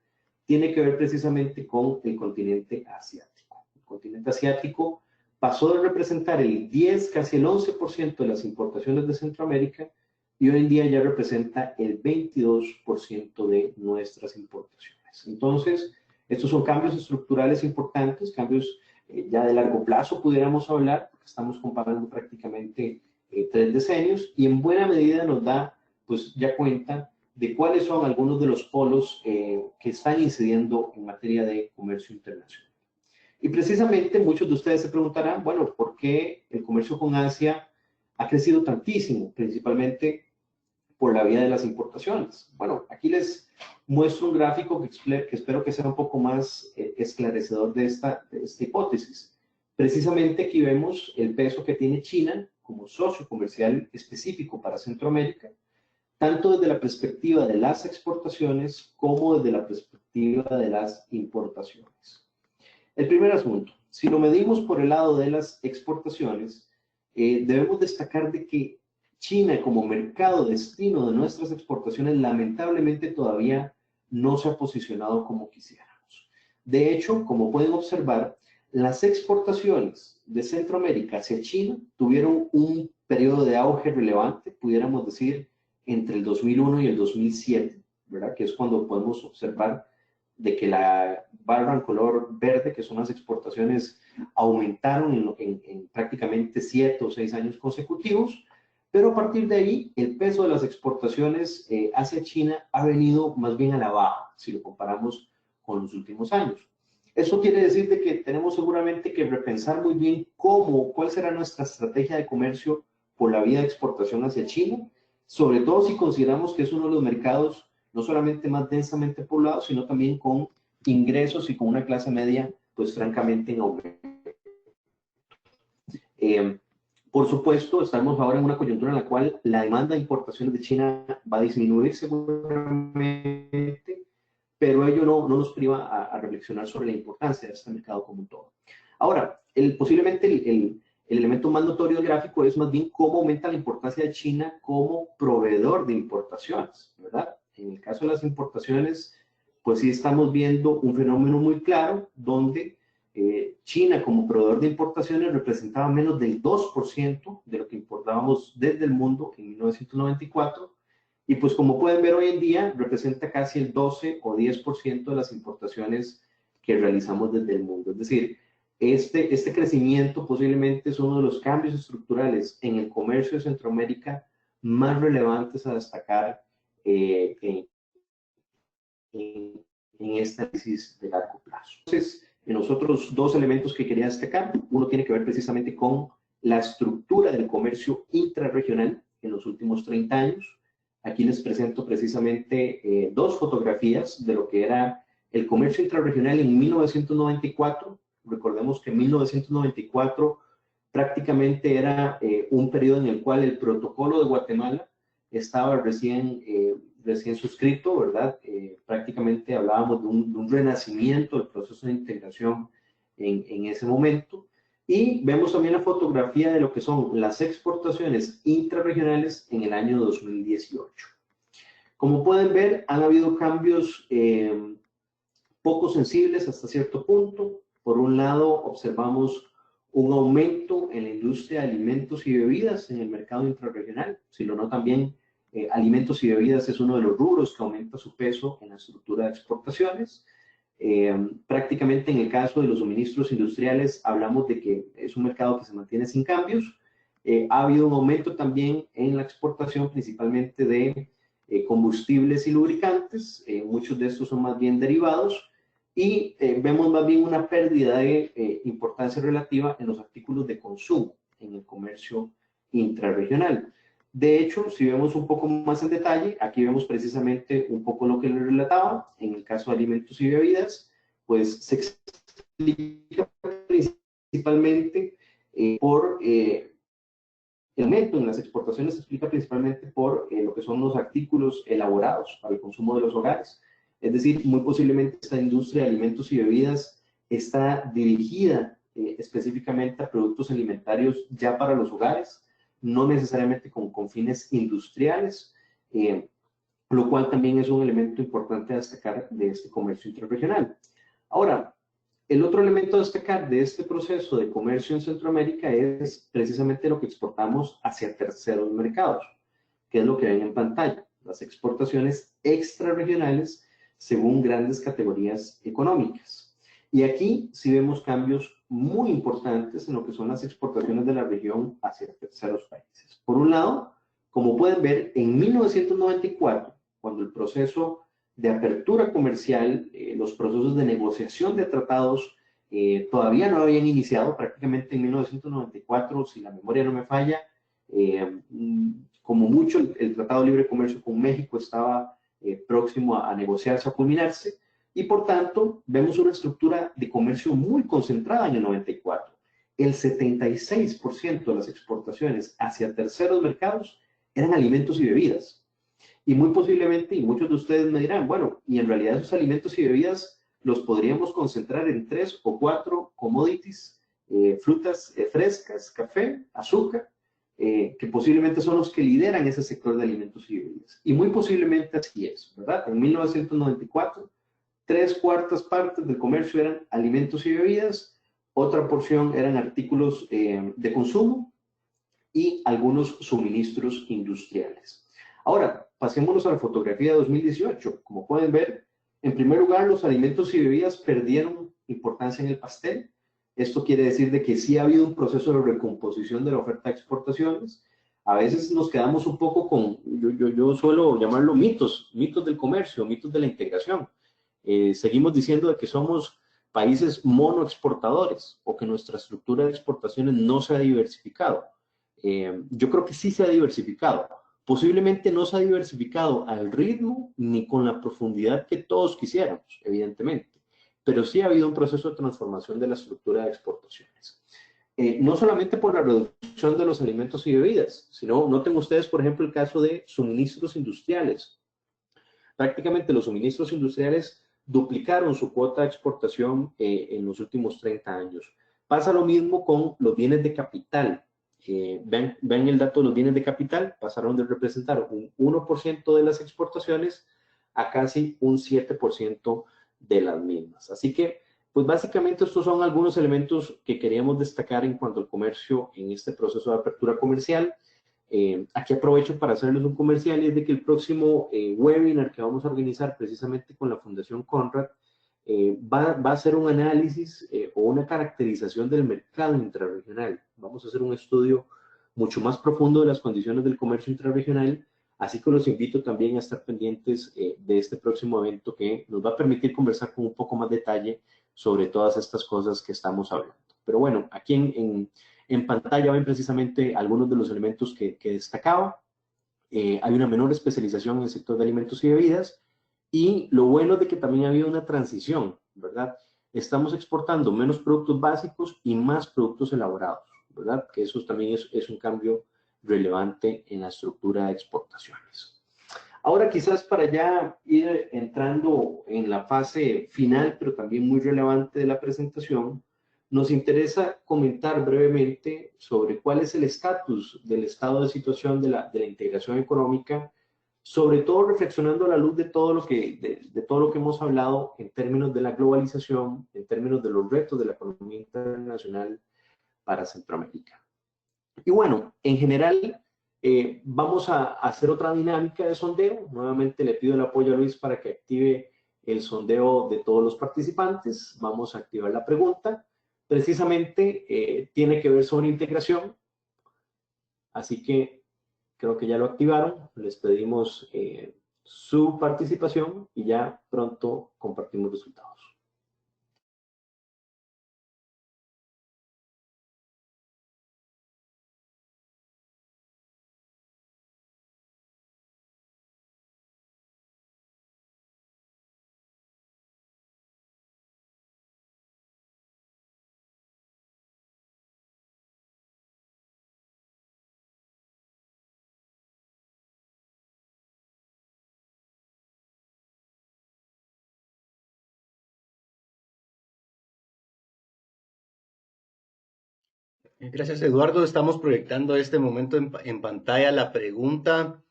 tiene que ver precisamente con el continente asiático. El continente asiático pasó de representar el 10, casi el 11% de las importaciones de Centroamérica y hoy en día ya representa el 22% de nuestras importaciones. Entonces, estos son cambios estructurales importantes, cambios ya de largo plazo pudiéramos hablar, porque estamos comparando prácticamente 3 decenios y en buena medida nos da pues ya cuenta de cuáles son algunos de los polos que están incidiendo en materia de comercio internacional. Y precisamente muchos de ustedes se preguntarán, bueno, ¿por qué el comercio con Asia ha crecido tantísimo? Principalmente por la vía de las importaciones. Bueno, aquí les muestro un gráfico que espero que sea un poco más esclarecedor de esta hipótesis. Precisamente aquí vemos el peso que tiene China como socio comercial específico para Centroamérica, tanto desde la perspectiva de las exportaciones como desde la perspectiva de las importaciones. El primer asunto, si lo medimos por el lado de las exportaciones, debemos destacar de que China como mercado destino de nuestras exportaciones lamentablemente todavía no se ha posicionado como quisiéramos. De hecho, como pueden observar, las exportaciones de Centroamérica hacia China tuvieron un periodo de auge relevante, pudiéramos decir, entre el 2001 y el 2007, ¿verdad? Que es cuando podemos observar de que la barra en color verde, que son las exportaciones, aumentaron en prácticamente 7 o 6 años consecutivos, pero a partir de ahí el peso de las exportaciones hacia China ha venido más bien a la baja, si lo comparamos con los últimos años. Eso quiere decir de que tenemos seguramente que repensar muy bien cuál será nuestra estrategia de comercio por la vía de exportación hacia China, sobre todo si consideramos que es uno de los mercados no solamente más densamente poblados, sino también con ingresos y con una clase media, pues francamente en aumento. Por supuesto, estamos ahora en una coyuntura en la cual la demanda de importaciones de China va a disminuir seguramente, pero ello no nos priva a reflexionar sobre la importancia de este mercado como un todo. Ahora, posiblemente el elemento más notorio del gráfico es más bien cómo aumenta la importancia de China como proveedor de importaciones, ¿verdad? En el caso de las importaciones, pues sí estamos viendo un fenómeno muy claro donde China como proveedor de importaciones representaba menos del 2% de lo que importábamos desde el mundo en 1994 y pues como pueden ver hoy en día representa casi el 12 o 10% de las importaciones que realizamos desde el mundo. Es decir, este crecimiento posiblemente es uno de los cambios estructurales en el comercio de Centroamérica más relevantes a destacar en esta crisis de largo plazo. Entonces, en los otros dos elementos que quería destacar, uno tiene que ver precisamente con la estructura del comercio intrarregional en los últimos 30 años. Aquí les presento precisamente dos fotografías de lo que era el comercio intrarregional en 1994. Recordemos que en 1994 prácticamente era un periodo en el cual el protocolo de Guatemala estaba recién suscrito, ¿verdad? Prácticamente hablábamos de un renacimiento del proceso de integración en ese momento. Y vemos también la fotografía de lo que son las exportaciones intrarregionales en el año 2018. Como pueden ver, han habido cambios poco sensibles hasta cierto punto. Por un lado, observamos un aumento en la industria de alimentos y bebidas en el mercado intrarregional. Si lo notan bien, alimentos y bebidas es uno de los rubros que aumenta su peso en la estructura de exportaciones. Prácticamente en el caso de los suministros industriales hablamos de que es un mercado que se mantiene sin cambios. Ha habido un aumento también en la exportación, principalmente de combustibles y lubricantes. Muchos de estos son más bien derivados. Y vemos más bien una pérdida de importancia relativa en los artículos de consumo en el comercio intrarregional. De hecho, si vemos un poco más en detalle, aquí vemos precisamente un poco lo que les relataba. En el caso de alimentos y bebidas, pues se explica principalmente por el aumento en las exportaciones, se explica principalmente por lo que son los artículos elaborados para el consumo de los hogares. Es decir, muy posiblemente esta industria de alimentos y bebidas está dirigida específicamente a productos alimentarios ya para los hogares, no necesariamente con fines industriales, lo cual también es un elemento importante a destacar de este comercio intrarregional. Ahora, El otro elemento a destacar de este proceso de comercio en Centroamérica es precisamente lo que exportamos hacia terceros mercados, que es lo que ven en pantalla, las exportaciones extrarregionales según grandes categorías económicas. Y aquí sí vemos cambios muy importantes en lo que son las exportaciones de la región hacia terceros países. Por un lado, como pueden ver, en 1994, cuando el proceso de apertura comercial, los procesos de negociación de tratados todavía no habían iniciado, prácticamente en 1994, si la memoria no me falla, como mucho el Tratado de Libre Comercio con México estaba próximo a negociarse, a culminarse, y por tanto vemos una estructura de comercio muy concentrada en el 94. El 76% de las exportaciones hacia terceros mercados eran alimentos y bebidas. Y muy posiblemente, y muchos de ustedes me dirán, bueno, y en realidad esos alimentos y bebidas los podríamos concentrar en 3 o 4 commodities, frutas frescas, café, azúcar, que posiblemente son los que lideran ese sector de alimentos y bebidas. Y muy posiblemente así es, ¿verdad? En 1994, 3/4 partes del comercio eran alimentos y bebidas, otra porción eran artículos de consumo y algunos suministros industriales. Ahora, pasémonos a la fotografía de 2018. Como pueden ver, en primer lugar, los alimentos y bebidas perdieron importancia en el pastel. Esto quiere decir de que sí ha habido un proceso de recomposición de la oferta de exportaciones. A veces nos quedamos un poco con, yo suelo llamarlo mitos del comercio, mitos de la integración. Seguimos diciendo de que somos países monoexportadores o que nuestra estructura de exportaciones no se ha diversificado. Yo creo que sí se ha diversificado. Posiblemente no se ha diversificado al ritmo ni con la profundidad que todos quisiéramos, evidentemente, pero sí ha habido un proceso de transformación de la estructura de exportaciones. No solamente por la reducción de los alimentos y bebidas, sino noten ustedes, por ejemplo, el caso de suministros industriales. Prácticamente los suministros industriales duplicaron su cuota de exportación en los últimos 30 años. Pasa lo mismo con los bienes de capital. Ven el dato de los bienes de capital, pasaron de representar un 1% de las exportaciones a casi un 7% de las mismas. Así que, pues básicamente estos son algunos elementos que queríamos destacar en cuanto al comercio en este proceso de apertura comercial. Aquí aprovecho para hacerles un comercial y es de que el próximo webinar que vamos a organizar precisamente con la Fundación Conrad va a ser un análisis o una caracterización del mercado intrarregional. Vamos a hacer un estudio mucho más profundo de las condiciones del comercio intrarregional, así que los invito también a estar pendientes de este próximo evento que nos va a permitir conversar con un poco más detalle sobre todas estas cosas que estamos hablando. Pero bueno, aquí en pantalla ven precisamente algunos de los elementos que destacaba. Hay una menor especialización en el sector de alimentos y bebidas, y lo bueno es de que también ha habido una transición, ¿verdad? Estamos exportando menos productos básicos y más productos elaborados, ¿verdad? Que eso también es un cambio relevante en la estructura de exportaciones. Ahora quizás para ya ir entrando en la fase final, pero también muy relevante de la presentación, nos interesa comentar brevemente sobre cuál es el estatus del estado de situación de la integración económica, sobre todo reflexionando a la luz de todo lo que hemos hablado en términos de la globalización, en términos de los retos de la economía internacional para Centroamérica. Y bueno, en general, vamos a hacer otra dinámica de sondeo. Nuevamente le pido el apoyo a Luis para que active el sondeo de todos los participantes. Vamos a activar la pregunta. Precisamente tiene que ver sobre integración. Así que creo que ya lo activaron. Les pedimos su participación y ya pronto compartimos resultados. Gracias, Eduardo. Estamos proyectando este momento en pantalla la pregunta,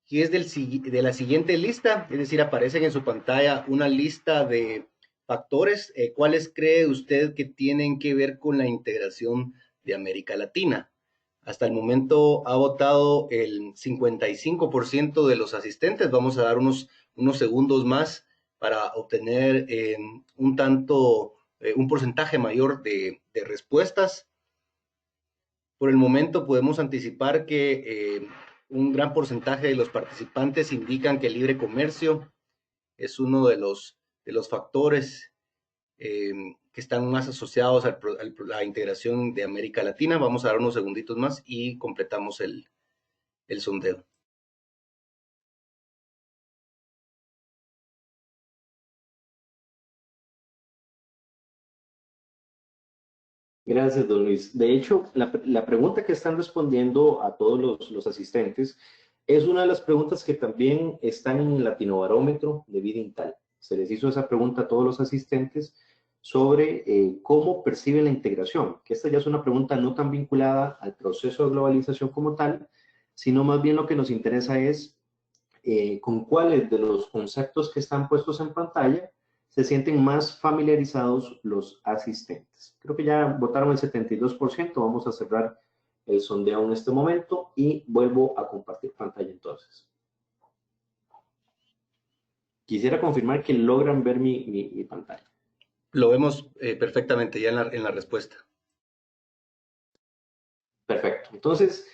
que es de la siguiente lista, es decir, aparecen en su pantalla una lista de factores, ¿cuáles cree usted que tienen que ver con la integración de América Latina? Hasta el momento ha votado el 55% de los asistentes. Vamos a dar unos segundos más para obtener un porcentaje mayor de respuestas. Por el momento podemos anticipar que un gran porcentaje de los participantes indican que el libre comercio es uno de los factores que están más asociados a la integración de América Latina. Vamos a dar unos segunditos más y completamos el sondeo. Gracias, don Luis. De hecho, la pregunta que están respondiendo a todos los asistentes es una de las preguntas que también están en el Latinobarómetro de Vida Intal. Se les hizo esa pregunta a todos los asistentes sobre cómo perciben la integración, que esta ya es una pregunta no tan vinculada al proceso de globalización como tal, sino más bien lo que nos interesa es con cuáles de los conceptos que están puestos en pantalla se sienten más familiarizados los asistentes. Creo que ya votaron el 72%, vamos a cerrar el sondeo en este momento y vuelvo a compartir pantalla entonces. Quisiera confirmar que logran ver mi pantalla. Lo vemos perfectamente ya en la respuesta. Perfecto. Entonces,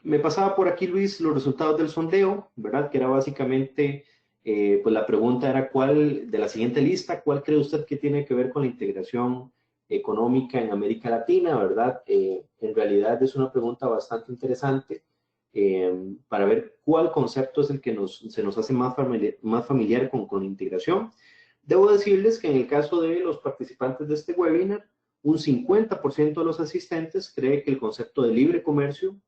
me pasaba por aquí, Luis, los resultados del sondeo, ¿verdad? Que era básicamente, pues la pregunta era cuál, de la siguiente lista, ¿cuál cree usted que tiene que ver con la integración económica en América Latina, ¿verdad? En realidad es una pregunta bastante interesante para ver cuál concepto es el que se nos hace más familiar con la integración. Debo decirles que en el caso de los participantes de este webinar, un 50% de los asistentes cree que el concepto de libre comercio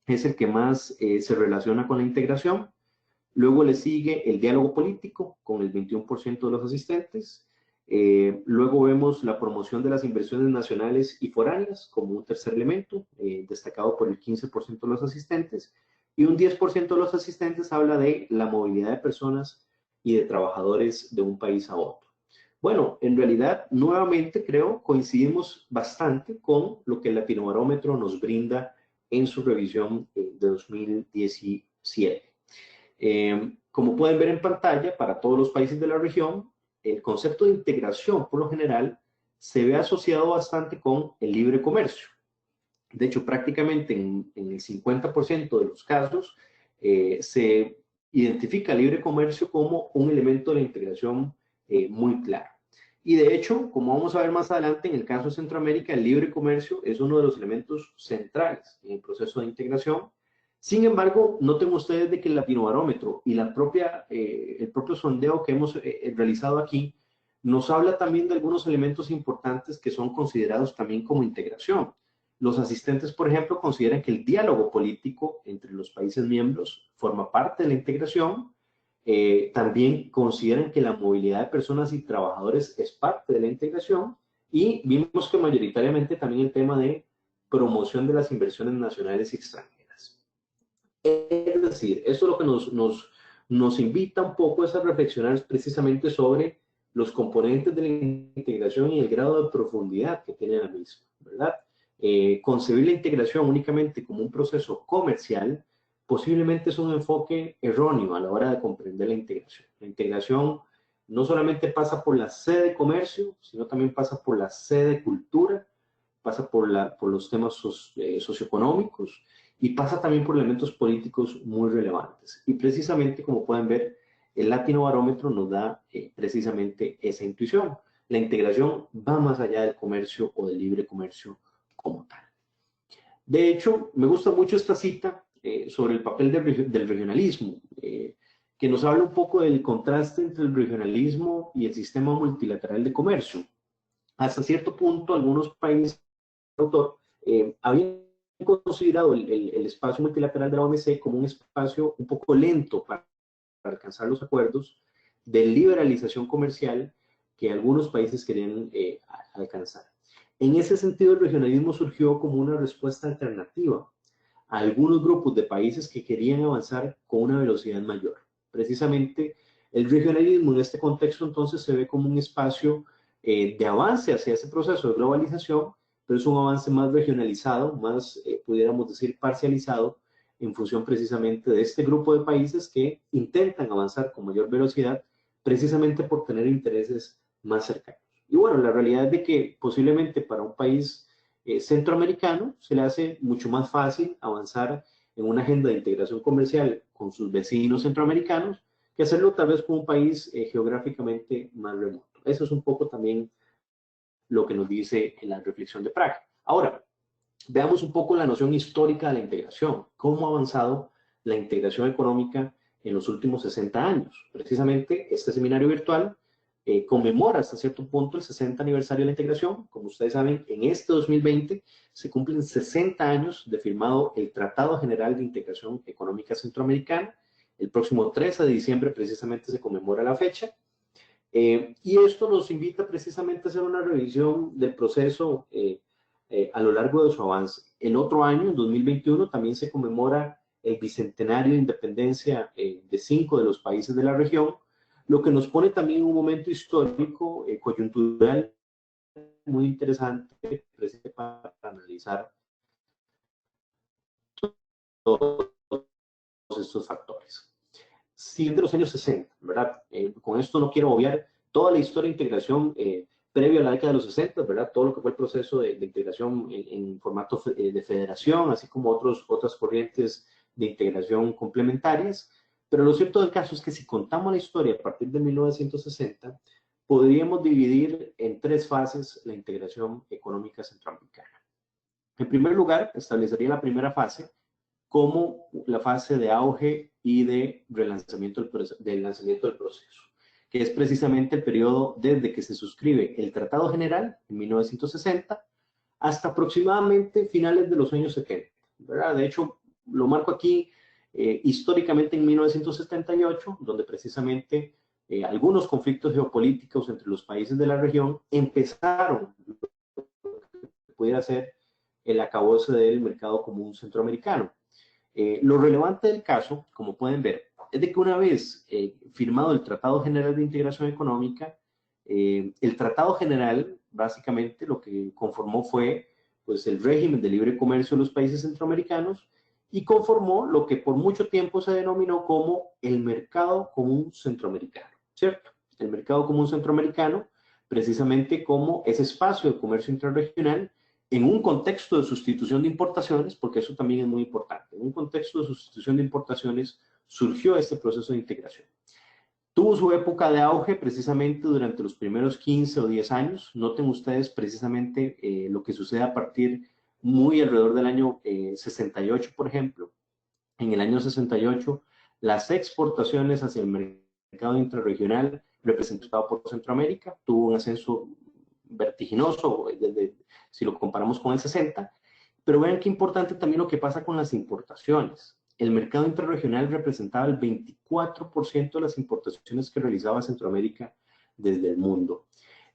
es el que más se relaciona con la integración. Luego le sigue el diálogo político con el 21% de los asistentes. Luego vemos la promoción de las inversiones nacionales y foráneas como un tercer elemento, destacado por el 15% de los asistentes. Y un 10% de los asistentes habla de la movilidad de personas y de trabajadores de un país a otro. Bueno, en realidad, nuevamente creo coincidimos bastante con lo que el Latinobarómetro nos brinda en su revisión de 2017. Como pueden ver en pantalla, para todos los países de la región, el concepto de integración, por lo general, se ve asociado bastante con el libre comercio. De hecho, prácticamente en el 50% de los casos se identifica el libre comercio como un elemento de la integración muy claro. Y de hecho, como vamos a ver más adelante, en el caso de Centroamérica, el libre comercio es uno de los elementos centrales en el proceso de integración. Sin embargo, noten ustedes de que el Latinobarómetro y el propio sondeo que hemos realizado aquí nos habla también de algunos elementos importantes que son considerados también como integración. Los asistentes, por ejemplo, consideran que el diálogo político entre los países miembros forma parte de la integración. También consideran que la movilidad de personas y trabajadores es parte de la integración y vimos que mayoritariamente también el tema de promoción de las inversiones nacionales y extranjeras. Es decir, eso es lo que nos invita un poco a reflexionar precisamente sobre los componentes de la integración y el grado de profundidad que tiene la misma, ¿verdad? Concebir la integración únicamente como un proceso comercial posiblemente es un enfoque erróneo a la hora de comprender la integración. La integración no solamente pasa por la sede de comercio, sino también pasa por la sede de cultura, pasa por los temas socioeconómicos y pasa también por elementos políticos muy relevantes. Y precisamente, como pueden ver, el Latinobarómetro nos da precisamente esa intuición. La integración va más allá del comercio o del libre comercio como tal. De hecho, me gusta mucho esta cita sobre el papel del regionalismo, que nos habla un poco del contraste entre el regionalismo y el sistema multilateral de comercio. Hasta cierto punto, algunos países habían considerado el espacio multilateral de la OMC como un espacio un poco lento para alcanzar los acuerdos de liberalización comercial que algunos países querían alcanzar. En ese sentido, el regionalismo surgió como una respuesta alternativa a algunos grupos de países que querían avanzar con una velocidad mayor. Precisamente, el regionalismo en este contexto entonces se ve como un espacio de avance hacia ese proceso de globalización, pero es un avance más regionalizado, más, pudiéramos decir, parcializado, en función precisamente de este grupo de países que intentan avanzar con mayor velocidad, precisamente por tener intereses más cercanos. Y bueno, la realidad es de que posiblemente para un país centroamericano se le hace mucho más fácil avanzar en una agenda de integración comercial con sus vecinos centroamericanos que hacerlo tal vez con un país geográficamente más remoto. Eso es un poco también lo que nos dice en la reflexión de Praga. Ahora, veamos un poco la noción histórica de la integración, cómo ha avanzado la integración económica en los últimos 60 años. Precisamente este seminario virtual conmemora hasta cierto punto el 60 aniversario de la integración. Como ustedes saben, en este 2020 se cumplen 60 años de firmado el Tratado General de Integración Económica Centroamericana. El próximo 13 de diciembre precisamente se conmemora la fecha. Y esto nos invita precisamente a hacer una revisión del proceso a lo largo de su avance. El otro año, en 2021, también se conmemora el bicentenario de independencia de 5 de los países de la región, lo que nos pone también en un momento histórico, coyuntural, muy interesante para analizar todos estos factores. Sí, de los años 60, ¿verdad? Con esto no quiero obviar toda la historia de integración previo a la década de los 60, ¿verdad? Todo lo que fue el proceso de integración en formato de federación, así como otras corrientes de integración complementarias. Pero lo cierto del caso es que si contamos la historia a partir de 1960, podríamos dividir en 3 fases la integración económica centroamericana. En primer lugar, establecería la primera fase como la fase de auge y de relanzamiento del lanzamiento del proceso, que es precisamente el periodo desde que se suscribe el Tratado General en 1960 hasta aproximadamente finales de los años 70, ¿verdad? De hecho, lo marco aquí históricamente en 1978, donde precisamente algunos conflictos geopolíticos entre los países de la región empezaron lo que pudiera ser el acabose del mercado común centroamericano. Lo relevante del caso, como pueden ver, es de que una vez firmado el Tratado General de Integración Económica, el Tratado General básicamente lo que conformó fue pues, el régimen de libre comercio de los países centroamericanos y conformó lo que por mucho tiempo se denominó como el Mercado Común Centroamericano, ¿cierto? El Mercado Común Centroamericano, precisamente como ese espacio de comercio intrarregional en un contexto de sustitución de importaciones, porque eso también es muy importante. En un contexto de sustitución de importaciones surgió este proceso de integración. Tuvo su época de auge precisamente durante los primeros 15 o 10 años. Noten ustedes precisamente lo que sucede a partir muy alrededor del año 68, por ejemplo. En el año 68, las exportaciones hacia el mercado intrarregional representado por Centroamérica tuvo un ascenso vertiginoso si lo comparamos con el 60, pero vean qué importante también lo que pasa con las importaciones. El mercado intrarregional representaba el 24% de las importaciones que realizaba Centroamérica desde el mundo.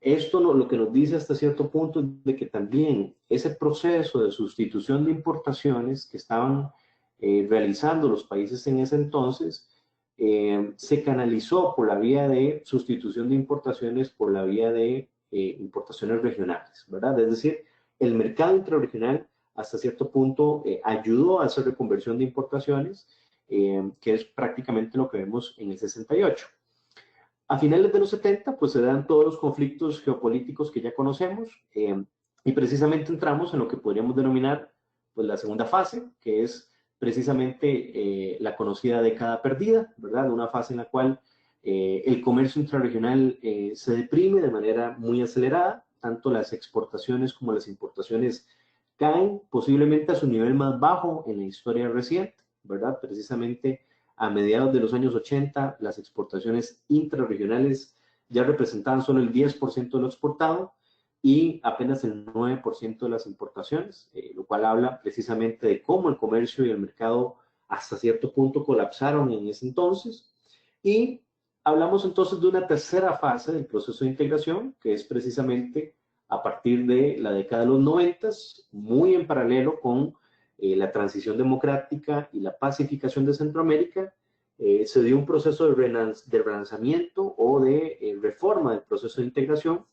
Esto lo que nos dice hasta cierto punto es de que también ese proceso de sustitución de importaciones que estaban realizando los países en ese entonces se canalizó por la vía de sustitución de importaciones por la vía de importaciones regionales, ¿verdad? Es decir, el mercado intrarregional hasta cierto punto ayudó a hacer reconversión de importaciones, que es prácticamente lo que vemos en el 68. A finales de los 70, pues se dan todos los conflictos geopolíticos que ya conocemos y precisamente entramos en lo que podríamos denominar pues, la segunda fase, que es precisamente la conocida década perdida, ¿verdad? Una fase en la cual el comercio intrarregional se deprime de manera muy acelerada, tanto las exportaciones como las importaciones caen posiblemente a su nivel más bajo en la historia reciente, ¿verdad? Precisamente a mediados de los años 80, las exportaciones intrarregionales ya representaban solo el 10% de lo exportado y apenas el 9% de las importaciones, lo cual habla precisamente de cómo el comercio y el mercado hasta cierto punto colapsaron en ese entonces. Y hablamos entonces de una tercera fase del proceso de integración, que es precisamente a partir de la década de los 90, muy en paralelo con la transición democrática y la pacificación de Centroamérica, se dio un proceso de relanzamiento o de reforma del proceso de integración,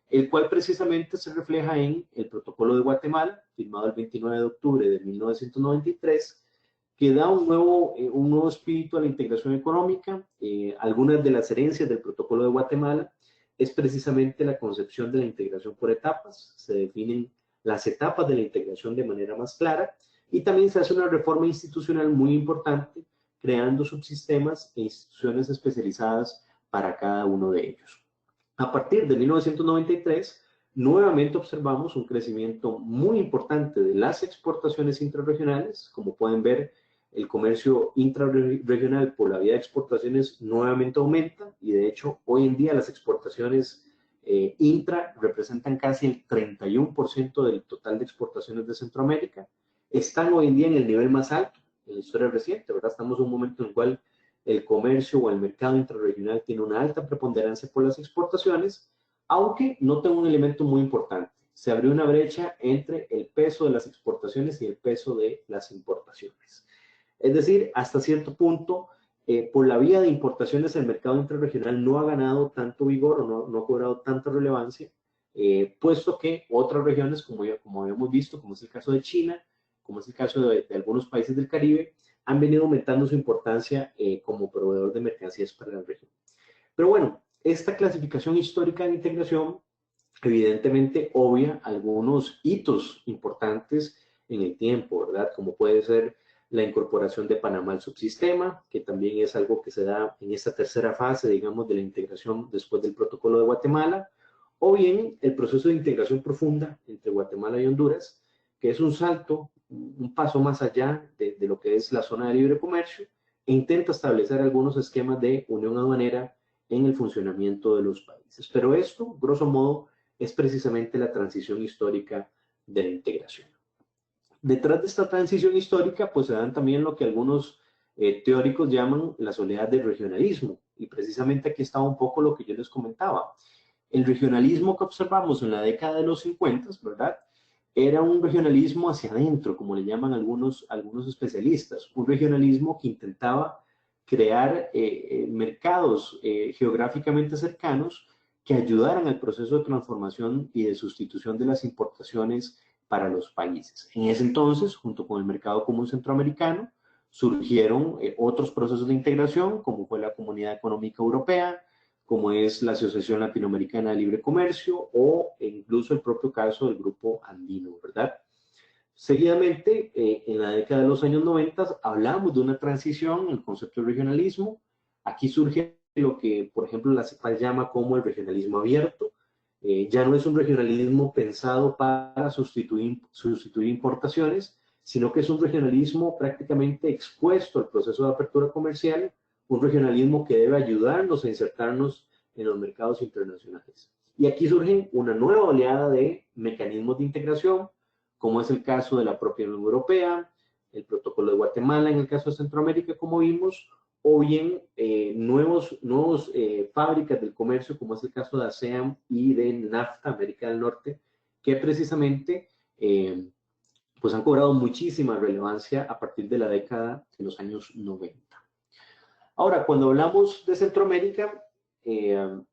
el cual precisamente se refleja en el Protocolo de Guatemala, firmado el 29 de octubre de 1993, que da un nuevo espíritu a la integración económica. Algunas de las herencias del Protocolo de Guatemala es precisamente la concepción de la integración por etapas. Se definen las etapas de la integración de manera más clara y también se hace una reforma institucional muy importante, creando subsistemas e instituciones especializadas para cada uno de ellos. A partir de 1993, nuevamente observamos un crecimiento muy importante de las exportaciones intrarregionales. Como pueden ver, el comercio intrarregional por la vía de exportaciones nuevamente aumenta y de hecho hoy en día las exportaciones intra representan casi el 31% del total de exportaciones de Centroamérica. Están hoy en día en el nivel más alto en la historia reciente, ¿verdad? Estamos en un momento en el cual el comercio o el mercado intrarregional tiene una alta preponderancia por las exportaciones, aunque noten un elemento muy importante. Se abrió una brecha entre el peso de las exportaciones y el peso de las importaciones. Es decir, hasta cierto punto, por la vía de importaciones, el mercado intrarregional no ha ganado tanto vigor o no ha cobrado tanta relevancia, puesto que otras regiones, como habíamos visto, como es el caso de China, como es el caso de algunos países del Caribe, han venido aumentando su importancia como proveedor de mercancías para la región. Pero bueno, esta clasificación histórica de integración evidentemente obvia algunos hitos importantes en el tiempo, ¿verdad? Como puede ser la incorporación de Panamá al subsistema, que también es algo que se da en esta tercera fase, digamos, de la integración después del Protocolo de Guatemala, o bien el proceso de integración profunda entre Guatemala y Honduras, que es un salto, un paso más allá de lo que es la zona de libre comercio, e intenta establecer algunos esquemas de unión aduanera en el funcionamiento de los países. Pero esto, grosso modo, es precisamente la transición histórica de la integración. Detrás de esta transición histórica, pues se dan también lo que algunos teóricos llaman las oleadas del regionalismo, y precisamente aquí estaba un poco lo que yo les comentaba. El regionalismo que observamos en la década de los 50, ¿verdad? Era un regionalismo hacia adentro, como le llaman algunos especialistas, un regionalismo que intentaba crear mercados geográficamente cercanos que ayudaran al proceso de transformación y de sustitución de las importaciones para los países. En ese entonces, junto con el Mercado Común Centroamericano, surgieron otros procesos de integración, como fue la Comunidad Económica Europea, como es la Asociación Latinoamericana de Libre Comercio o incluso el propio caso del Grupo Andino, ¿verdad? Seguidamente, en la década de los años 90, hablamos de una transición en el concepto de regionalismo. Aquí surge lo que, por ejemplo, la CEPAL llama como el regionalismo abierto. Ya no es un regionalismo pensado para sustituir importaciones, sino que es un regionalismo prácticamente expuesto al proceso de apertura comercial, un regionalismo que debe ayudarnos a insertarnos en los mercados internacionales. Y aquí surgen una nueva oleada de mecanismos de integración, como es el caso de la propia Unión Europea, el Protocolo de Guatemala en el caso de Centroamérica, como vimos, o bien nuevos fábricas del comercio, como es el caso de ASEAN y de NAFTA, América del Norte, que precisamente pues han cobrado muchísima relevancia a partir de la década de los años 90. Ahora, cuando hablamos de Centroamérica,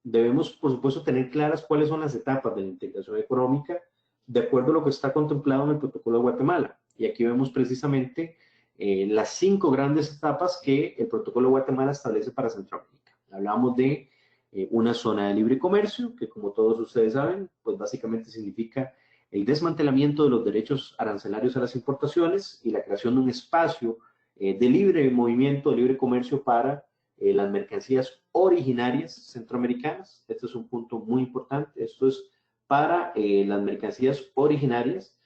debemos, por supuesto, tener claras cuáles son las etapas de la integración económica de acuerdo a lo que está contemplado en el Protocolo de Guatemala. Y aquí vemos precisamente las 5 grandes etapas que el Protocolo de Guatemala establece para Centroamérica. Hablamos de una zona de libre comercio, que como todos ustedes saben, pues básicamente significa el desmantelamiento de los derechos arancelarios a las importaciones y la creación de un espacio de libre movimiento, de libre comercio para las mercancías originarias centroamericanas. Este es un punto muy importante. Esto es para las mercancías originarias.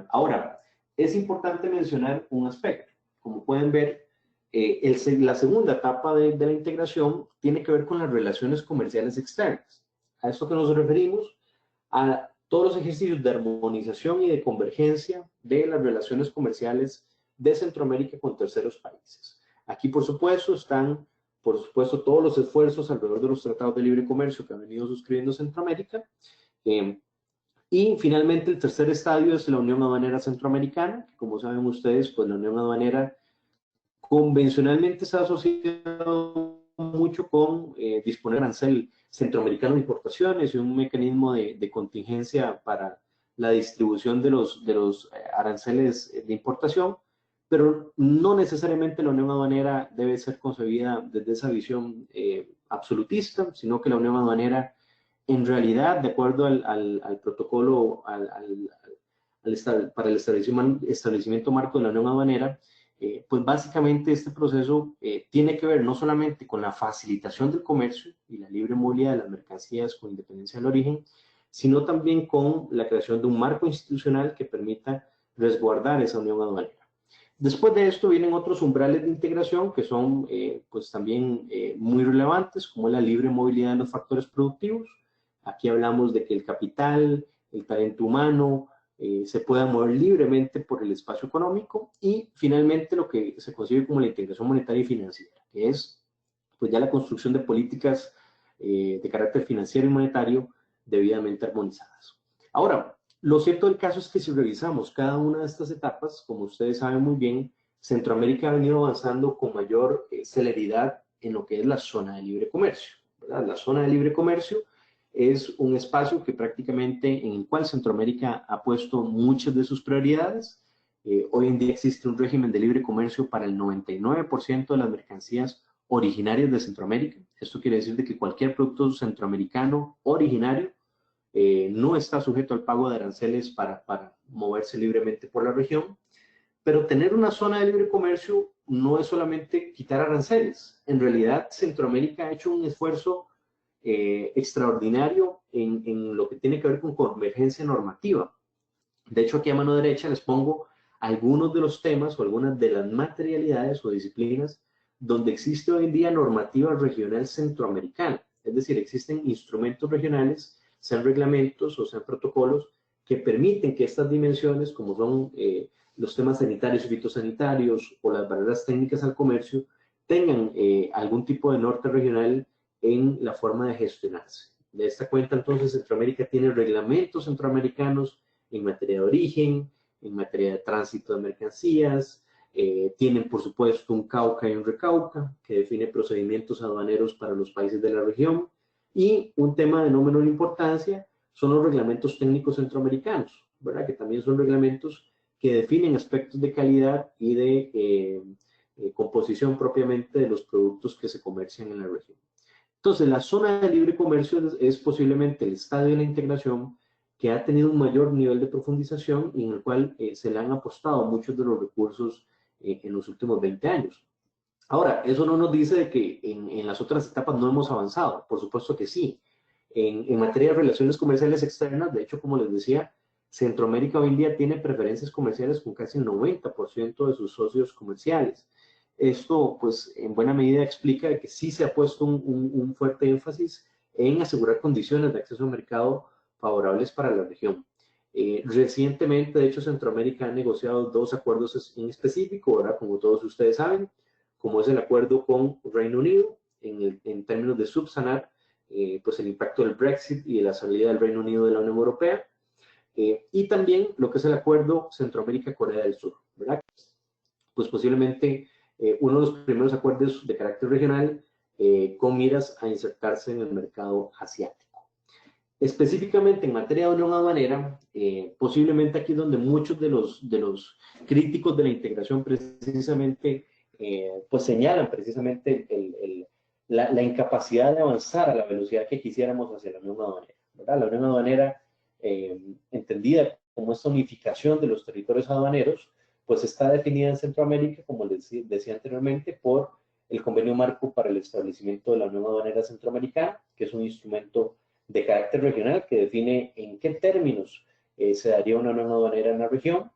Ahora, es importante mencionar un aspecto. Como pueden ver, la segunda etapa de la integración tiene que ver con las relaciones comerciales externas. A esto que nos referimos, a todos los ejercicios de armonización y de convergencia de las relaciones comerciales de Centroamérica con terceros países. Aquí, por supuesto, están, todos los esfuerzos alrededor de los tratados de libre comercio que han venido suscribiendo Centroamérica. Y finalmente, el tercer estadio es la Unión Aduanera Centroamericana, que como saben ustedes, pues la Unión Aduanera convencionalmente se ha asociado mucho con disponer de arancel centroamericano de importaciones y un mecanismo de contingencia para la distribución de los aranceles de importación, pero no necesariamente la unión aduanera debe ser concebida desde esa visión absolutista, sino que la unión aduanera en realidad, de acuerdo al protocolo para el establecimiento marco de la unión aduanera, pues básicamente este proceso tiene que ver no solamente con la facilitación del comercio y la libre movilidad de las mercancías con independencia del origen, sino también con la creación de un marco institucional que permita resguardar esa unión aduanera. Después de esto vienen otros umbrales de integración que son pues también muy relevantes, como la libre movilidad de los factores productivos. Aquí hablamos de que el capital, el talento humano, se pueda mover libremente por el espacio económico, y finalmente lo que se concibe como la integración monetaria y financiera, que es pues ya la construcción de políticas de carácter financiero y monetario debidamente armonizadas. Ahora, lo cierto del caso es que si revisamos cada una de estas etapas, como ustedes saben muy bien, Centroamérica ha venido avanzando con mayor celeridad en lo que es la zona de libre comercio, ¿verdad? La zona de libre comercio es un espacio que prácticamente en el cual Centroamérica ha puesto muchas de sus prioridades. Hoy en día existe un régimen de libre comercio para el 99% de las mercancías originarias de Centroamérica. Esto quiere decir de que cualquier producto centroamericano originario no está sujeto al pago de aranceles para moverse libremente por la región. Pero tener una zona de libre comercio no es solamente quitar aranceles. En realidad, Centroamérica ha hecho un esfuerzo extraordinario en lo que tiene que ver con convergencia normativa. De hecho, aquí a mano derecha les pongo algunos de los temas o algunas de las materialidades o disciplinas donde existe hoy en día normativa regional centroamericana. Es decir, existen instrumentos regionales, sean reglamentos o sean protocolos, que permiten que estas dimensiones, como son los temas sanitarios y fitosanitarios o las barreras técnicas al comercio, tengan algún tipo de norte regional en la forma de gestionarse. De esta cuenta, entonces, Centroamérica tiene reglamentos centroamericanos en materia de origen, en materia de tránsito de mercancías, tienen, por supuesto, un CAUCA y un RECAUCA, que define procedimientos aduaneros para los países de la región, y un tema de no menor importancia son los reglamentos técnicos centroamericanos, ¿verdad? Que también son reglamentos que definen aspectos de calidad y de composición propiamente de los productos que se comercian en la región. Entonces, la zona de libre comercio es posiblemente el estadio de la integración que ha tenido un mayor nivel de profundización y en el cual se le han apostado muchos de los recursos en los últimos 20 años. Ahora, eso no nos dice de que en las otras etapas no hemos avanzado. Por supuesto que sí. En materia de relaciones comerciales externas, de hecho, como les decía, Centroamérica hoy en día tiene preferencias comerciales con casi el 90% de sus socios comerciales. Esto, pues, en buena medida explica que sí se ha puesto un fuerte énfasis en asegurar condiciones de acceso al mercado favorables para la región. Recientemente, de hecho, Centroamérica ha negociado 2 acuerdos en específico, ¿verdad? Como todos ustedes saben, como es el acuerdo con Reino Unido, en términos de subsanar pues el impacto del Brexit y de la salida del Reino Unido de la Unión Europea, y también lo que es el acuerdo Centroamérica-Corea del Sur, ¿verdad? Pues posiblemente uno de los primeros acuerdos de carácter regional con miras a insertarse en el mercado asiático. Específicamente en materia de unión aduanera, posiblemente aquí es donde muchos de los críticos de la integración precisamente pues señalan precisamente la incapacidad de avanzar a la velocidad que quisiéramos hacia la unión aduanera, ¿verdad? La unión aduanera, entendida como esta unificación de los territorios aduaneros, pues está definida en Centroamérica, como les decía anteriormente, por el Convenio Marco para el Establecimiento de la Unión Aduanera Centroamericana, que es un instrumento de carácter regional que define en qué términos se daría una unión aduanera en la región.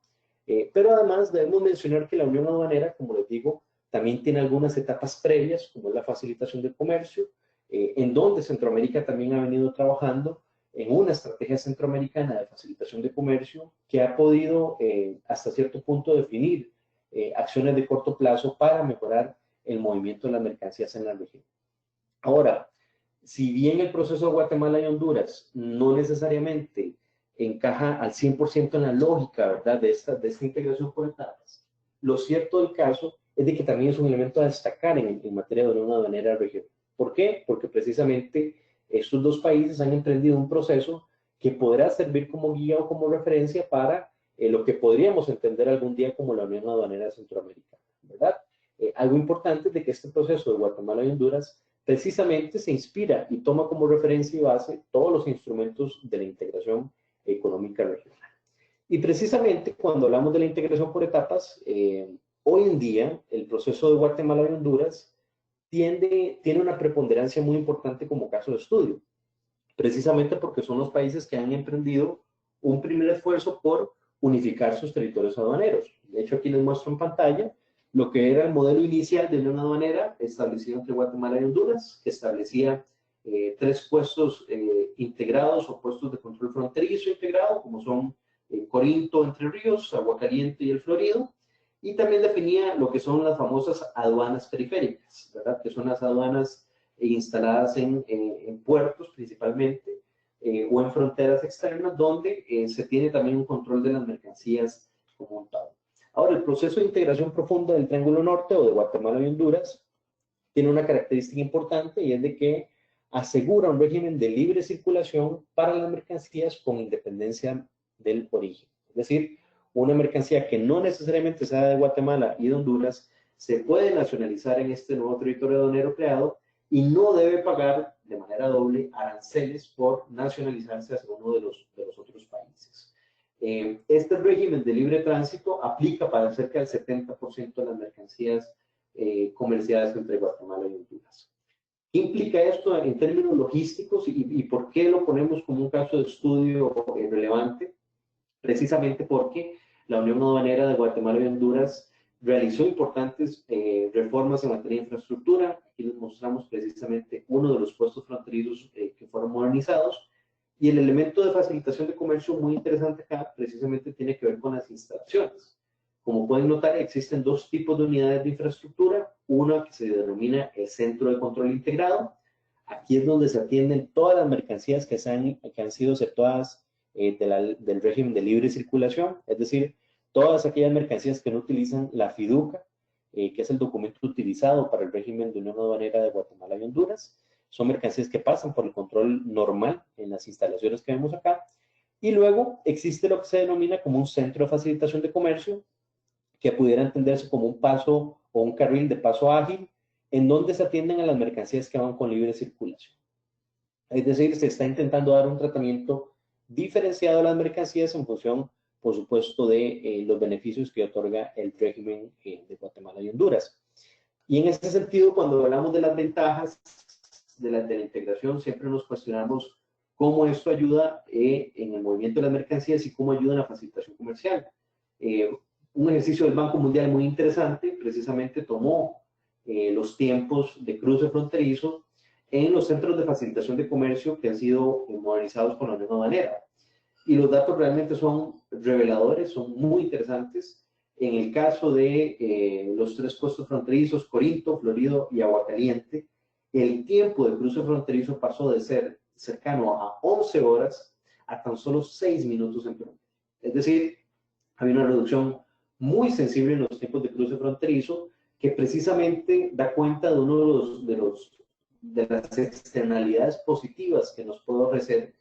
Pero además debemos mencionar que la unión aduanera, como les digo, también tiene algunas etapas previas, como es la facilitación del comercio, en donde Centroamérica también ha venido trabajando en una estrategia centroamericana de facilitación de comercio que ha podido hasta cierto punto definir acciones de corto plazo para mejorar el movimiento de las mercancías en la región. Ahora, si bien el proceso de Guatemala y Honduras no necesariamente encaja al 100% en la lógica, ¿verdad?, de esta integración por etapas, lo cierto del caso es de que también es un elemento a destacar en materia de unión aduanera regional. ¿Por qué? Porque precisamente estos dos países han emprendido un proceso que podrá servir como guía o como referencia para lo que podríamos entender algún día como la Unión Aduanera Centroamericana, ¿verdad? Algo importante es de que este proceso de Guatemala y Honduras precisamente se inspira y toma como referencia y base todos los instrumentos de la integración económica regional. Y precisamente cuando hablamos de la integración por etapas, hoy en día el proceso de Guatemala y Honduras tiene una preponderancia muy importante como caso de estudio, precisamente porque son los países que han emprendido un primer esfuerzo por unificar sus territorios aduaneros. De hecho, aquí les muestro en pantalla lo que era el modelo inicial de unión aduanera establecido entre Guatemala y Honduras, que establecía 3 puestos integrados o puestos de control fronterizo integrado, como son Corinto, Entre Ríos, Aguacaliente y El Florido, y también definía lo que son las famosas aduanas periféricas, ¿verdad? Que son las aduanas instaladas en puertos principalmente, o en fronteras externas, donde se tiene también un control de las mercancías como un todo. Ahora, el proceso de integración profunda del Triángulo Norte o de Guatemala y Honduras tiene una característica importante y es de que asegura un régimen de libre circulación para las mercancías con independencia del origen. Es decir, una mercancía que no necesariamente sea de Guatemala y de Honduras se puede nacionalizar en este nuevo territorio aduanero creado y no debe pagar de manera doble aranceles por nacionalizarse hacia uno de los otros países. Este régimen de libre tránsito aplica para cerca del 70% de las mercancías comerciales entre Guatemala y Honduras. ¿Qué implica esto en términos logísticos y por qué lo ponemos como un caso de estudio relevante? Precisamente porque la Unión Aduanera de Guatemala y Honduras realizó importantes reformas en materia de infraestructura. Aquí les mostramos precisamente uno de los puestos fronterizos que fueron modernizados. Y el elemento de facilitación de comercio muy interesante acá precisamente tiene que ver con las instalaciones. Como pueden notar, existen 2 tipos de unidades de infraestructura. Una que se denomina el Centro de Control Integrado. Aquí es donde se atienden todas las mercancías que han sido exceptuadas del régimen de libre circulación, es decir, todas aquellas mercancías que no utilizan la FIDUCA, que es el documento utilizado para el régimen de unión aduanera de Guatemala y Honduras. Son mercancías que pasan por el control normal en las instalaciones que vemos acá. Y luego existe lo que se denomina como un centro de facilitación de comercio, que pudiera entenderse como un paso o un carril de paso ágil, en donde se atienden a las mercancías que van con libre circulación. Es decir, se está intentando dar un tratamiento diferenciado a las mercancías en función, por supuesto, de los beneficios que otorga el régimen de Guatemala y Honduras. Y en ese sentido, cuando hablamos de las ventajas de la integración, siempre nos cuestionamos cómo esto ayuda en el movimiento de las mercancías y cómo ayuda en la facilitación comercial. Un ejercicio del Banco Mundial muy interesante, precisamente tomó los tiempos de cruce fronterizo en los centros de facilitación de comercio que han sido modernizados con la Unión Aduanera. Y los datos realmente son reveladores, son muy interesantes. En el caso de los 3 puestos fronterizos, Corinto, Florido y Aguacaliente, el tiempo de cruce fronterizo pasó de ser cercano a 11 horas a tan solo 6 minutos en promedio. Es decir, había una reducción muy sensible en los tiempos de cruce fronterizo que precisamente da cuenta de uno de las externalidades positivas que nos puede ofrecer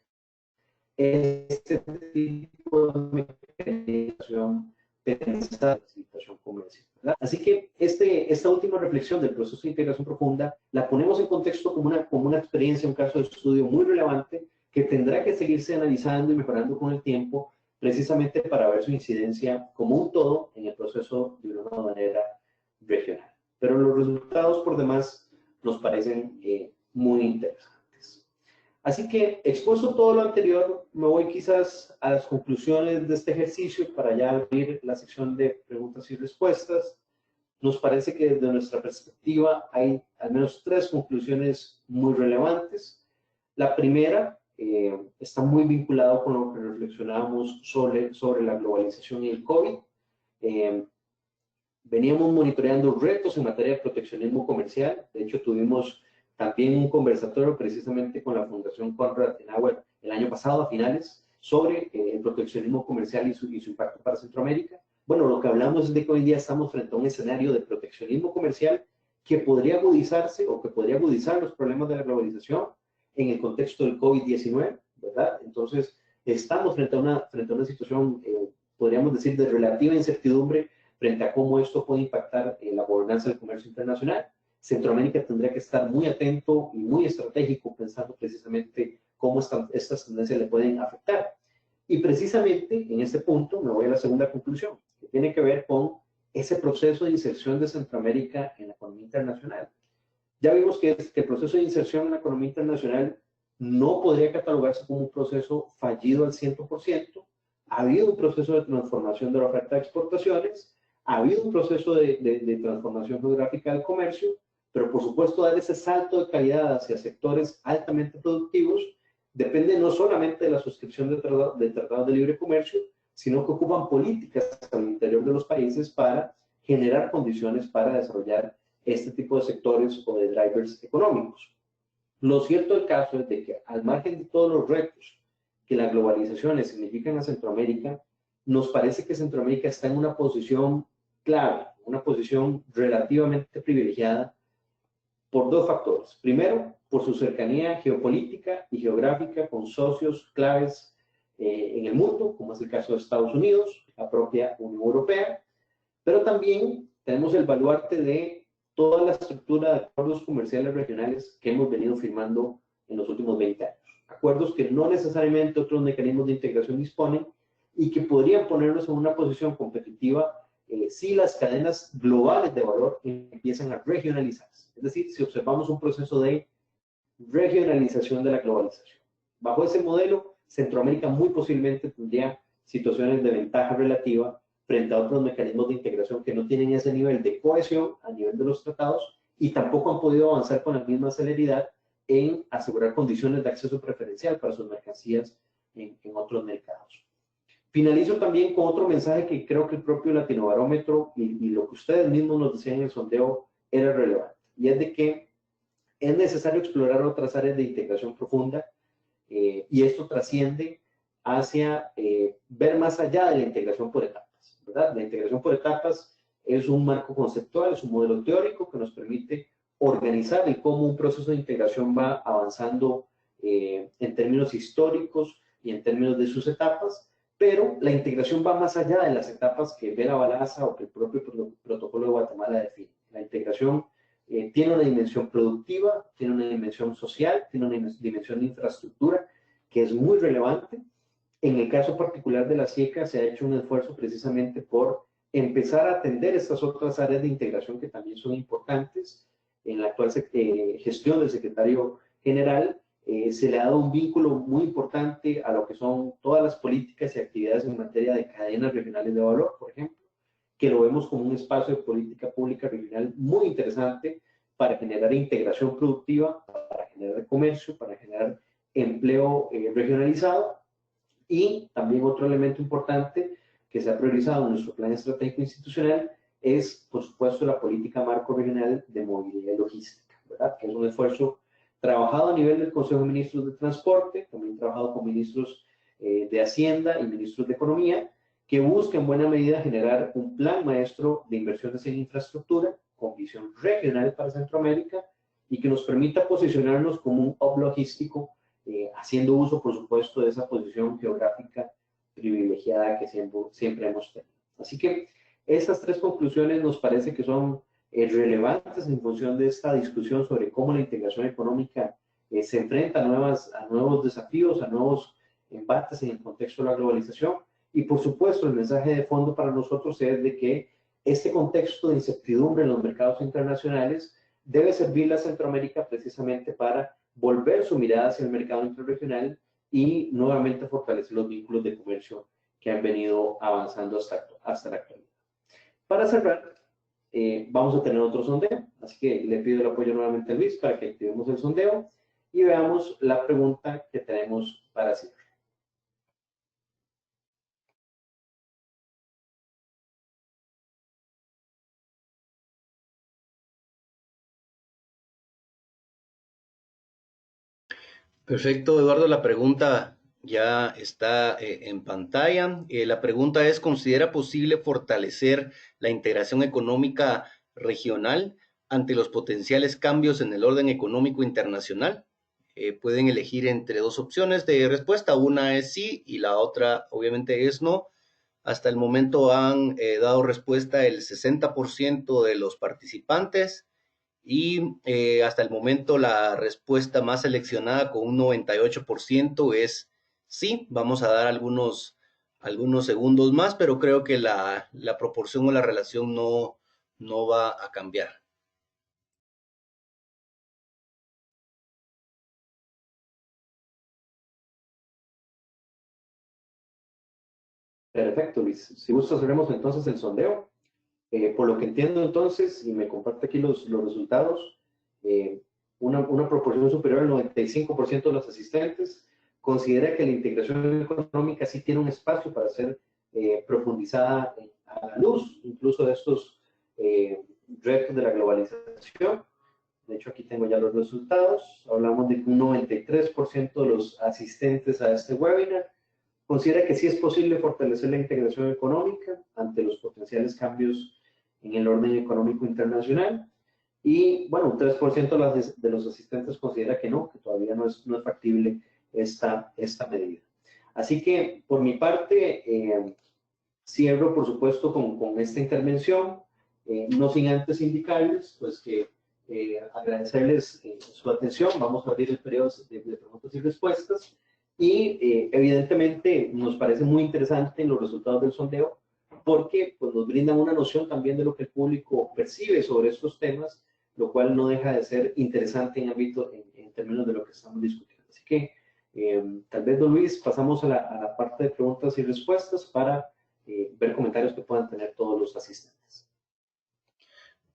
este tipo de mecanización pensada en facilitación comercial, ¿verdad? Así que esta última reflexión del proceso de integración profunda la ponemos en contexto como una experiencia, un caso de estudio muy relevante que tendrá que seguirse analizando y mejorando con el tiempo, precisamente para ver su incidencia como un todo en el proceso de una manera regional. Pero los resultados por demás nos parecen muy interesantes. Así que, expuesto todo lo anterior, me voy quizás a las conclusiones de este ejercicio para ya abrir la sección de preguntas y respuestas. Nos parece que desde nuestra perspectiva hay al menos 3 conclusiones muy relevantes. La primera está muy vinculado con lo que reflexionábamos sobre la globalización y el COVID. Veníamos monitoreando retos en materia de proteccionismo comercial. De hecho, tuvimos también un conversatorio precisamente con la Fundación Konrad Adenauer el año pasado, a finales, sobre el proteccionismo comercial y su impacto para Centroamérica. bueno, lo que hablamos es de que hoy en día estamos frente a un escenario de proteccionismo comercial que podría agudizarse o que podría agudizar los problemas de la globalización en el contexto del COVID-19, ¿verdad? Entonces, estamos frente a una situación, podríamos decir, de relativa incertidumbre frente a cómo esto puede impactar en la gobernanza del comercio internacional. Centroamérica tendría que estar muy atento y muy estratégico pensando precisamente cómo estas tendencias le pueden afectar. Y precisamente en este punto me voy a la segunda conclusión, que tiene que ver con ese proceso de inserción de Centroamérica en la economía internacional. Ya vimos que el proceso de inserción en la economía internacional no podría catalogarse como un proceso fallido al 100%. Ha habido un proceso de transformación de la oferta de exportaciones, ha habido un proceso de transformación geográfica del comercio, pero por supuesto dar ese salto de calidad hacia sectores altamente productivos depende no solamente de la suscripción de tratados de libre comercio, sino que ocupan políticas al interior de los países para generar condiciones para desarrollar este tipo de sectores o de drivers económicos. Lo cierto del caso es de que al margen de todos los retos que la globalización le significa a Centroamérica, nos parece que Centroamérica está en una posición clave, una posición relativamente privilegiada por dos factores. Primero, por su cercanía geopolítica y geográfica con socios claves en el mundo, como es el caso de Estados Unidos, la propia Unión Europea, pero también tenemos el baluarte de toda la estructura de acuerdos comerciales regionales que hemos venido firmando en los últimos 20 años. Acuerdos que no necesariamente otros mecanismos de integración disponen y que podrían ponernos en una posición competitiva si las cadenas globales de valor empiezan a regionalizarse. Es decir, si observamos un proceso de regionalización de la globalización. Bajo ese modelo, Centroamérica muy posiblemente tendría situaciones de ventaja relativa frente a otros mecanismos de integración que no tienen ese nivel de cohesión a nivel de los tratados y tampoco han podido avanzar con la misma celeridad en asegurar condiciones de acceso preferencial para sus mercancías en otros mercados. Finalizo también con otro mensaje que creo que el propio Latinobarómetro y lo que ustedes mismos nos decían en el sondeo era relevante, y es de que es necesario explorar otras áreas de integración profunda y esto trasciende hacia ver más allá de la integración por etapas, ¿verdad? La integración por etapas es un marco conceptual, es un modelo teórico que nos permite organizar el cómo un proceso de integración va avanzando en términos históricos y en términos de sus etapas, pero la integración va más allá de las etapas que Vera Balaza o que el propio protocolo de Guatemala define. La integración tiene una dimensión productiva, tiene una dimensión social, tiene una dimensión de infraestructura que es muy relevante. En el caso particular de la SIECA se ha hecho un esfuerzo precisamente por empezar a atender estas otras áreas de integración que también son importantes. En la actual gestión del secretario general se le ha dado un vínculo muy importante a lo que son todas las políticas y actividades en materia de cadenas regionales de valor, por ejemplo, que lo vemos como un espacio de política pública regional muy interesante para generar integración productiva, para generar comercio, para generar empleo regionalizado. Y también otro elemento importante que se ha priorizado en nuestro plan estratégico institucional es, por supuesto, la política marco regional de movilidad y logística, ¿verdad? Que es un esfuerzo trabajado a nivel del Consejo de Ministros de Transporte, también trabajado con ministros de Hacienda y ministros de Economía, que busca en buena medida generar un plan maestro de inversiones en infraestructura con visión regional para Centroamérica y que nos permita posicionarnos como un hub logístico, haciendo uso, por supuesto, de esa posición geográfica privilegiada que siempre hemos tenido. Así que estas tres conclusiones nos parece que son relevantes en función de esta discusión sobre cómo la integración económica se enfrenta a nuevos desafíos, a nuevos embates en el contexto de la globalización. Y por supuesto, el mensaje de fondo para nosotros es de que este contexto de incertidumbre en los mercados internacionales debe servirle a Centroamérica precisamente para volver su mirada hacia el mercado interregional y nuevamente fortalecer los vínculos de comercio que han venido avanzando hasta la actualidad. Para cerrar, vamos a tener otro sondeo, así que le pido el apoyo nuevamente a Luis para que activemos el sondeo y veamos la pregunta que tenemos para hacer. Perfecto, Eduardo. La pregunta ya está en pantalla. La pregunta es, ¿considera posible fortalecer la integración económica regional ante los potenciales cambios en el orden económico internacional? Pueden elegir entre dos opciones de respuesta. Una es sí y la otra obviamente es no. Hasta el momento han dado respuesta el 60% de los participantes y hasta el momento la respuesta más seleccionada con un 98% es sí. Vamos a dar algunos segundos más, pero creo que la proporción o la relación no va a cambiar. Perfecto, Luis. Si gustas, haremos entonces el sondeo. Por lo que entiendo entonces, y me comparte aquí los resultados, una proporción superior al 95% de los asistentes considera que la integración económica sí tiene un espacio para ser profundizada a la luz, incluso de estos retos de la globalización. De hecho, aquí tengo ya los resultados. Hablamos de que un 93% de los asistentes a este webinar considera que sí es posible fortalecer la integración económica ante los potenciales cambios en el orden económico internacional. Y bueno, un 3% de los asistentes considera que no, que todavía no es factible esta medida. Así que, por mi parte, cierro, por supuesto, con esta intervención, no sin antes indicarles, pues que agradecerles su atención. Vamos a abrir el periodo de preguntas y respuestas. Y evidentemente nos parece muy interesante los resultados del sondeo porque pues, nos brindan una noción también de lo que el público percibe sobre estos temas, lo cual no deja de ser interesante en términos de lo que estamos discutiendo. Así que tal vez, don Luis, pasamos a la parte de preguntas y respuestas para ver comentarios que puedan tener todos los asistentes.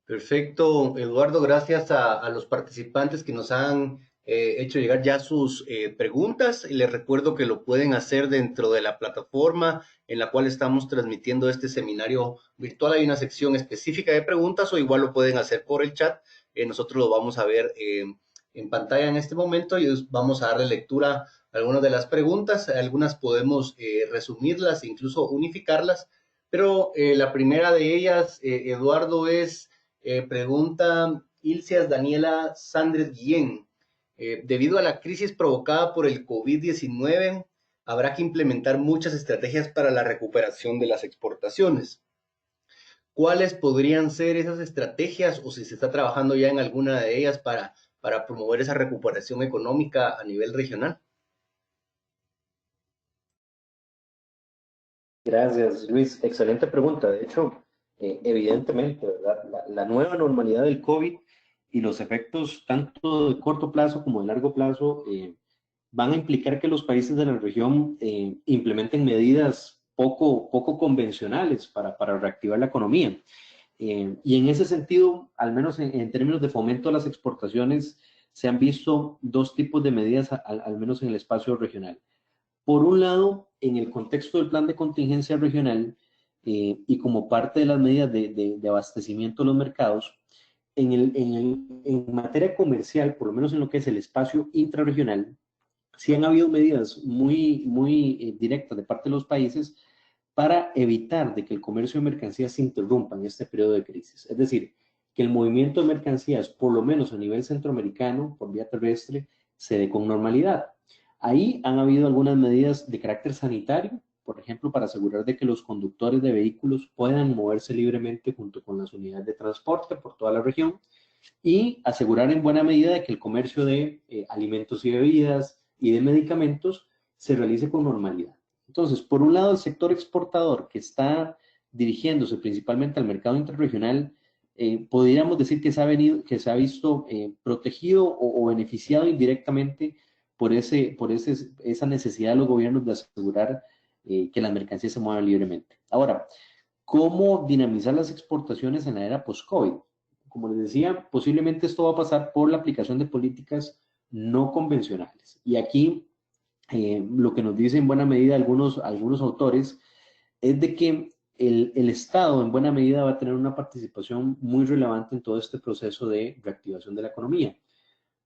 Perfecto, Eduardo, gracias a los participantes que nos han hecho llegar ya sus preguntas. Y les recuerdo que lo pueden hacer dentro de la plataforma en la cual estamos transmitiendo este seminario virtual. Hay una sección específica de preguntas o igual lo pueden hacer por el chat. Nosotros lo vamos a ver en pantalla en este momento y vamos a darle lectura a algunas de las preguntas. Algunas podemos resumirlas, incluso unificarlas. Pero la primera de ellas, Eduardo, es... pregunta Ilcias Daniela Sandres Guillén. Debido a la crisis provocada por el COVID-19, habrá que implementar muchas estrategias para la recuperación de las exportaciones. ¿Cuáles podrían ser esas estrategias o si se está trabajando ya en alguna de ellas para promover esa recuperación económica a nivel regional? Gracias, Luis. Excelente pregunta. De hecho, evidentemente, ¿verdad? La nueva normalidad del COVID y los efectos tanto de corto plazo como de largo plazo van a implicar que los países de la región implementen medidas poco convencionales para reactivar la economía. Y en ese sentido, al menos en términos de fomento a las exportaciones, se han visto dos tipos de medidas, al menos en el espacio regional. Por un lado, en el contexto del plan de contingencia regional y como parte de las medidas de abastecimiento de los mercados, en materia comercial, por lo menos en lo que es el espacio intrarregional, sí han habido medidas muy directas de parte de los países para evitar de que el comercio de mercancías se interrumpa en este periodo de crisis. Es decir, que el movimiento de mercancías, por lo menos a nivel centroamericano, por vía terrestre, se dé con normalidad. Ahí han habido algunas medidas de carácter sanitario, por ejemplo, para asegurar de que los conductores de vehículos puedan moverse libremente junto con las unidades de transporte por toda la región y asegurar en buena medida de que el comercio de alimentos y bebidas y de medicamentos se realice con normalidad. Entonces, por un lado, el sector exportador que dirigiéndose principalmente al mercado interregional, podríamos decir que se ha visto protegido o beneficiado indirectamente por esa necesidad de los gobiernos de asegurar que las mercancías se muevan libremente. Ahora, ¿cómo dinamizar las exportaciones en la era post-COVID? Como les decía, posiblemente esto va a pasar por la aplicación de políticas no convencionales. Y aquí lo que nos dicen en buena medida algunos autores es de que el Estado en buena medida va a tener una participación muy relevante en todo este proceso de reactivación de la economía.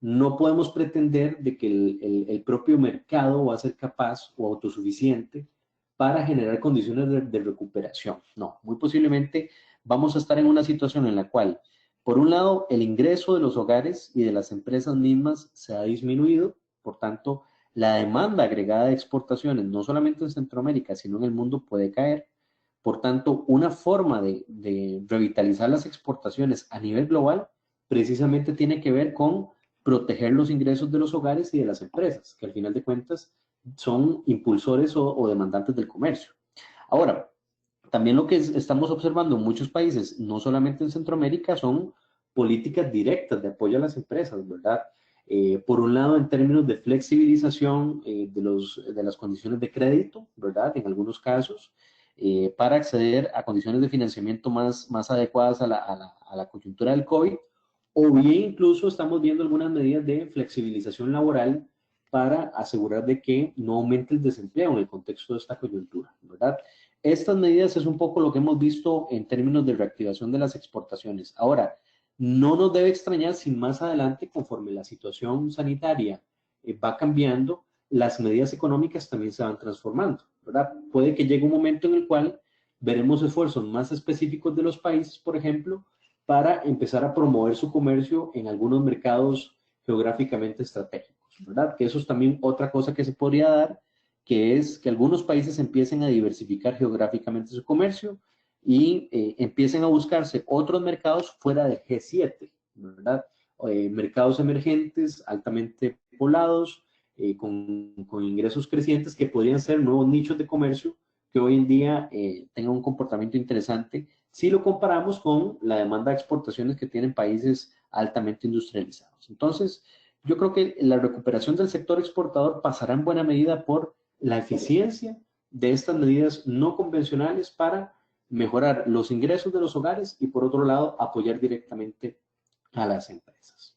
no podemos pretender de que el propio mercado va a ser capaz o autosuficiente para generar condiciones de recuperación. No, muy posiblemente vamos a estar en una situación en la cual, por un lado, el ingreso de los hogares y de las empresas mismas se ha disminuido, por tanto, la demanda agregada de exportaciones, no solamente en Centroamérica, sino en el mundo, puede caer. Por tanto, una forma de revitalizar las exportaciones a nivel global precisamente tiene que ver con proteger los ingresos de los hogares y de las empresas, que al final de cuentas son impulsores o demandantes del comercio. Ahora, también lo que estamos observando en muchos países, no solamente en Centroamérica, son políticas directas de apoyo a las empresas, ¿verdad? Por un lado, en términos de flexibilización de las condiciones de crédito, ¿verdad? En algunos casos, para acceder a condiciones de financiamiento más adecuadas a la coyuntura del COVID, o bien incluso estamos viendo algunas medidas de flexibilización laboral para asegurar de que no aumente el desempleo en el contexto de esta coyuntura, ¿verdad? Estas medidas es un poco lo que hemos visto en términos de reactivación de las exportaciones. Ahora, no nos debe extrañar si más adelante, conforme la situación sanitaria va cambiando, las medidas económicas también se van transformando, ¿verdad? Puede que llegue un momento en el cual veremos esfuerzos más específicos de los países, por ejemplo, para empezar a promover su comercio en algunos mercados geográficamente estratégicos, ¿verdad? Que eso es también otra cosa que se podría dar, que es que algunos países empiecen a diversificar geográficamente su comercio y empiecen a buscarse otros mercados fuera del G7, ¿verdad? Mercados emergentes, altamente poblados, con ingresos crecientes que podrían ser nuevos nichos de comercio que hoy en día tengan un comportamiento interesante si lo comparamos con la demanda de exportaciones que tienen países altamente industrializados. Entonces, yo creo que la recuperación del sector exportador pasará en buena medida por la eficiencia de estas medidas no convencionales para mejorar los ingresos de los hogares y, por otro lado, apoyar directamente a las empresas.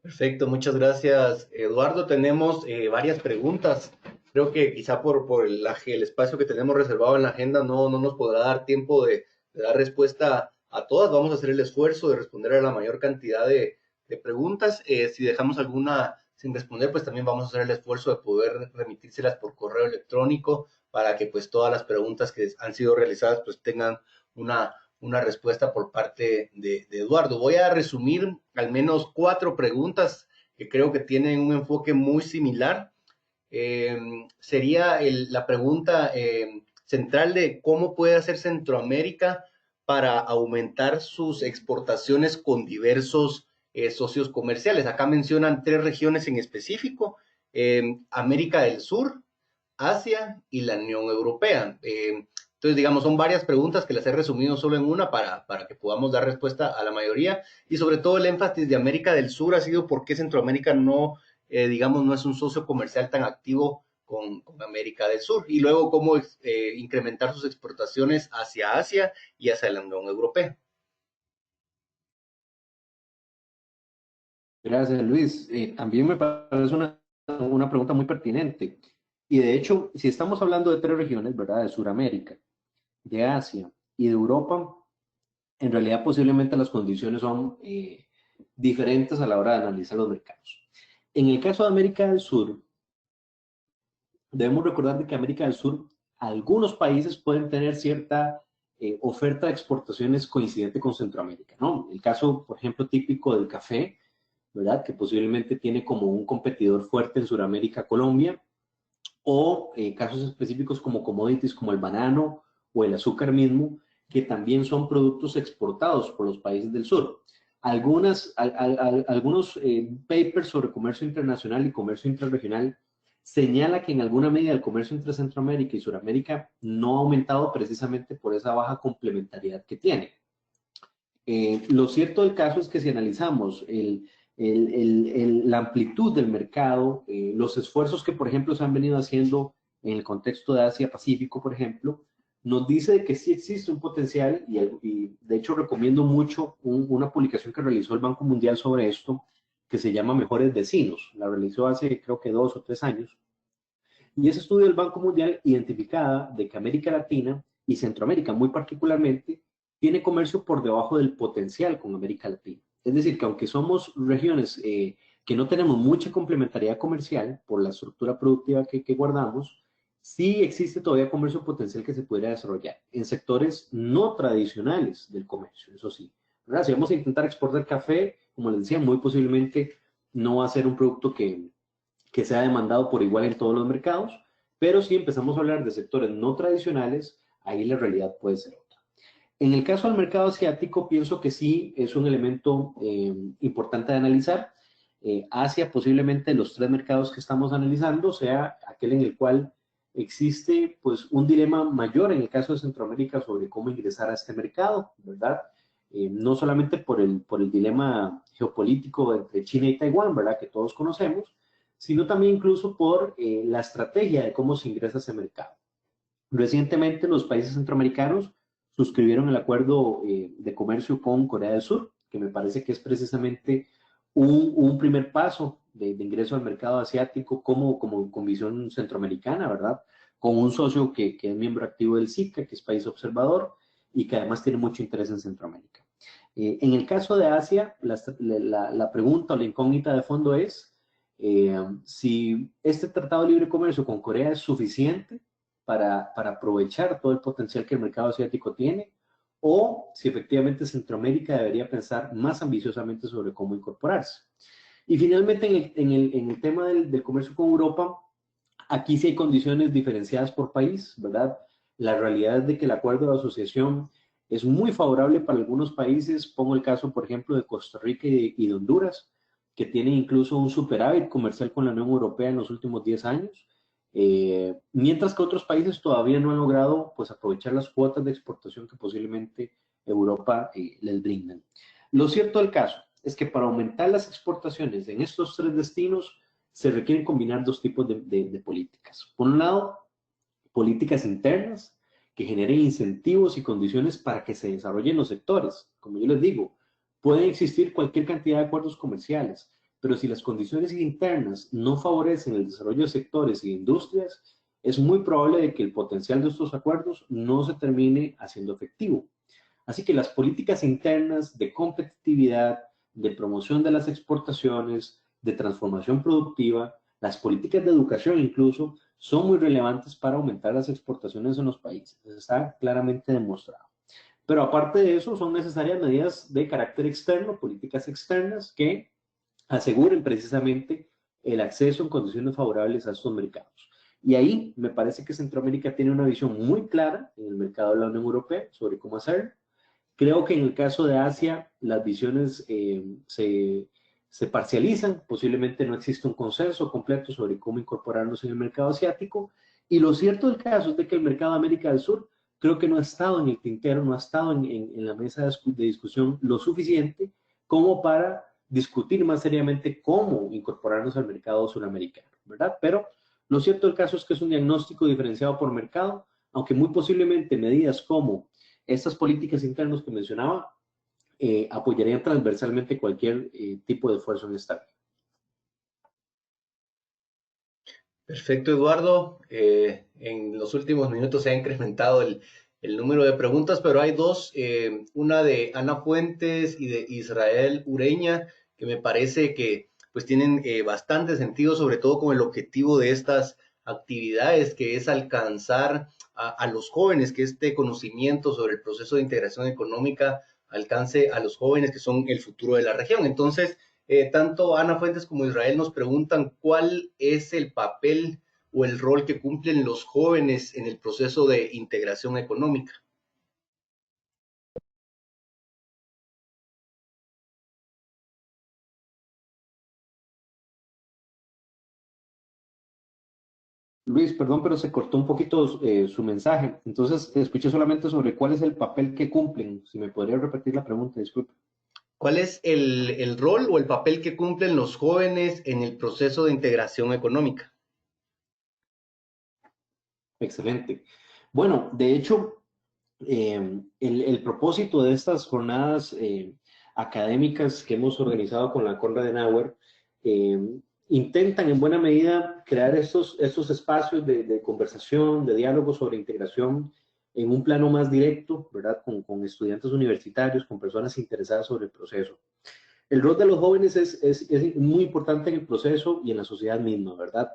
Perfecto, muchas gracias, Eduardo. Tenemos varias preguntas. Creo que quizá por el espacio que tenemos reservado en la agenda no nos podrá dar tiempo de dar respuesta a todas. Vamos a hacer el esfuerzo de responder a la mayor cantidad de preguntas. Si dejamos alguna sin responder, pues también vamos a hacer el esfuerzo de poder remitírselas por correo electrónico para que pues todas las preguntas que han sido realizadas pues tengan una respuesta por parte de Eduardo. Voy a resumir al menos 4 preguntas que creo que tienen un enfoque muy similar. Sería la pregunta central de cómo puede hacer Centroamérica para aumentar sus exportaciones con diversos socios comerciales. Acá mencionan 3 regiones en específico, América del Sur, Asia y la Unión Europea. Entonces, digamos, son varias preguntas que las he resumido solo en una para que podamos dar respuesta a la mayoría. Y sobre todo el énfasis de América del Sur ha sido por qué Centroamérica no, digamos, no es un socio comercial tan activo con América del Sur. Y luego cómo incrementar sus exportaciones hacia Asia y hacia la Unión Europea. Gracias, Luis. También me parece una pregunta muy pertinente. Y de hecho, si estamos hablando de 3 regiones, ¿verdad? De Sudamérica, de Asia y de Europa, en realidad posiblemente las condiciones son diferentes a la hora de analizar los mercados. En el caso de América del Sur, debemos recordar de que América del Sur, algunos países pueden tener cierta oferta de exportaciones coincidente con Centroamérica, ¿no? El caso, por ejemplo, típico del café, ¿verdad? Que posiblemente tiene como un competidor fuerte en Sudamérica, Colombia, o casos específicos como commodities como el banano o el azúcar mismo, que también son productos exportados por los países del sur. Algunos papers sobre comercio internacional y comercio intrarregional señala que en alguna medida el comercio entre Centroamérica y Sudamérica no ha aumentado precisamente por esa baja complementariedad que tiene. Lo cierto del caso es que si analizamos la amplitud del mercado, los esfuerzos que, por ejemplo, se han venido haciendo en el contexto de Asia-Pacífico, por ejemplo, nos dice que sí existe un potencial y de hecho recomiendo mucho una publicación que realizó el Banco Mundial sobre esto, que se llama Mejores Vecinos. La realizó hace creo que 2 o 3 años. Y ese estudio del Banco Mundial identificaba de que América Latina y Centroamérica muy particularmente tiene comercio por debajo del potencial con América Latina. Es decir, que aunque somos regiones que no tenemos mucha complementariedad comercial por la estructura productiva que guardamos, sí existe todavía comercio potencial que se podría desarrollar en sectores no tradicionales del comercio, eso sí, ¿verdad? Si vamos a intentar exportar café, como les decía, muy posiblemente no va a ser un producto que sea demandado por igual en todos los mercados, pero si empezamos a hablar de sectores no tradicionales, ahí la realidad puede ser otra. En el caso del mercado asiático, pienso que sí es un elemento importante de analizar. Asia, posiblemente los tres mercados que estamos analizando, sea aquel en el cual existe pues un dilema mayor en el caso de Centroamérica sobre cómo ingresar a este mercado, ¿verdad? No solamente por el dilema geopolítico entre China y Taiwán, ¿verdad? Que todos conocemos, sino también incluso por la estrategia de cómo se ingresa a ese mercado. Recientemente los países centroamericanos suscribieron el acuerdo de comercio con Corea del Sur, que me parece que es precisamente un primer paso de ingreso al mercado asiático como con visión centroamericana, ¿verdad? Con un socio que es miembro activo del SICA, que es país observador y que además tiene mucho interés en Centroamérica. En el caso de Asia, la pregunta o la incógnita de fondo es si este tratado de libre comercio con Corea es suficiente para aprovechar todo el potencial que el mercado asiático tiene, o si efectivamente Centroamérica debería pensar más ambiciosamente sobre cómo incorporarse. Y finalmente, en el tema del comercio con Europa, aquí sí hay condiciones diferenciadas por país, ¿verdad? La realidad es de que el acuerdo de asociación es muy favorable para algunos países. Pongo el caso, por ejemplo, de Costa Rica y de Honduras, que tienen incluso un superávit comercial con la Unión Europea en los últimos 10 años. Mientras que otros países todavía no han logrado pues, aprovechar las cuotas de exportación que posiblemente Europa les brindan. Lo cierto del caso es que para aumentar las exportaciones en estos tres destinos se requieren combinar dos tipos de políticas. Por un lado, políticas internas que generen incentivos y condiciones para que se desarrollen los sectores. Como yo les digo, pueden existir cualquier cantidad de acuerdos comerciales, pero si las condiciones internas no favorecen el desarrollo de sectores y industrias, es muy probable de que el potencial de estos acuerdos no se termine haciendo efectivo. Así que las políticas internas de competitividad, de promoción de las exportaciones, de transformación productiva, las políticas de educación incluso, son muy relevantes para aumentar las exportaciones en los países. Eso está claramente demostrado. Pero aparte de eso, son necesarias medidas de carácter externo, políticas externas que aseguren precisamente el acceso en condiciones favorables a estos mercados. Y ahí me parece que Centroamérica tiene una visión muy clara en el mercado de la Unión Europea sobre cómo hacerlo. Creo que en el caso de Asia las visiones se parcializan, posiblemente no existe un consenso completo sobre cómo incorporarnos en el mercado asiático. Y lo cierto del caso es de que el mercado de América del Sur creo que no ha estado en el tintero, no ha estado en la mesa de discusión lo suficiente como para discutir más seriamente cómo incorporarnos al mercado suramericano, ¿verdad? Pero lo cierto del caso es que es un diagnóstico diferenciado por mercado, aunque muy posiblemente medidas como estas políticas internas que mencionaba apoyarían transversalmente cualquier tipo de esfuerzo en esta vía. Perfecto, Eduardo. En los últimos minutos se ha incrementado el número de preguntas, pero hay dos, una de Ana Fuentes y de Israel Ureña, que me parece que pues tienen bastante sentido, sobre todo con el objetivo de estas actividades, que es alcanzar a los jóvenes, que este conocimiento sobre el proceso de integración económica alcance a los jóvenes que son el futuro de la región. Entonces, tanto Ana Fuentes como Israel nos preguntan cuál es el papel o el rol que cumplen los jóvenes en el proceso de integración económica. Luis, perdón, pero se cortó un poquito su mensaje. Entonces, escuché solamente sobre cuál es el papel que cumplen. Si me podría repetir la pregunta, disculpe. ¿Cuál es el rol o el papel que cumplen los jóvenes en el proceso de integración económica? Excelente. Bueno, de hecho, el propósito de estas jornadas académicas que hemos organizado con la Konrad Adenauer intentan en buena medida crear estos espacios de conversación, de diálogo sobre integración en un plano más directo, ¿verdad? Con estudiantes universitarios, con personas interesadas sobre el proceso. el rol de los jóvenes es muy importante en el proceso y en la sociedad misma, ¿verdad?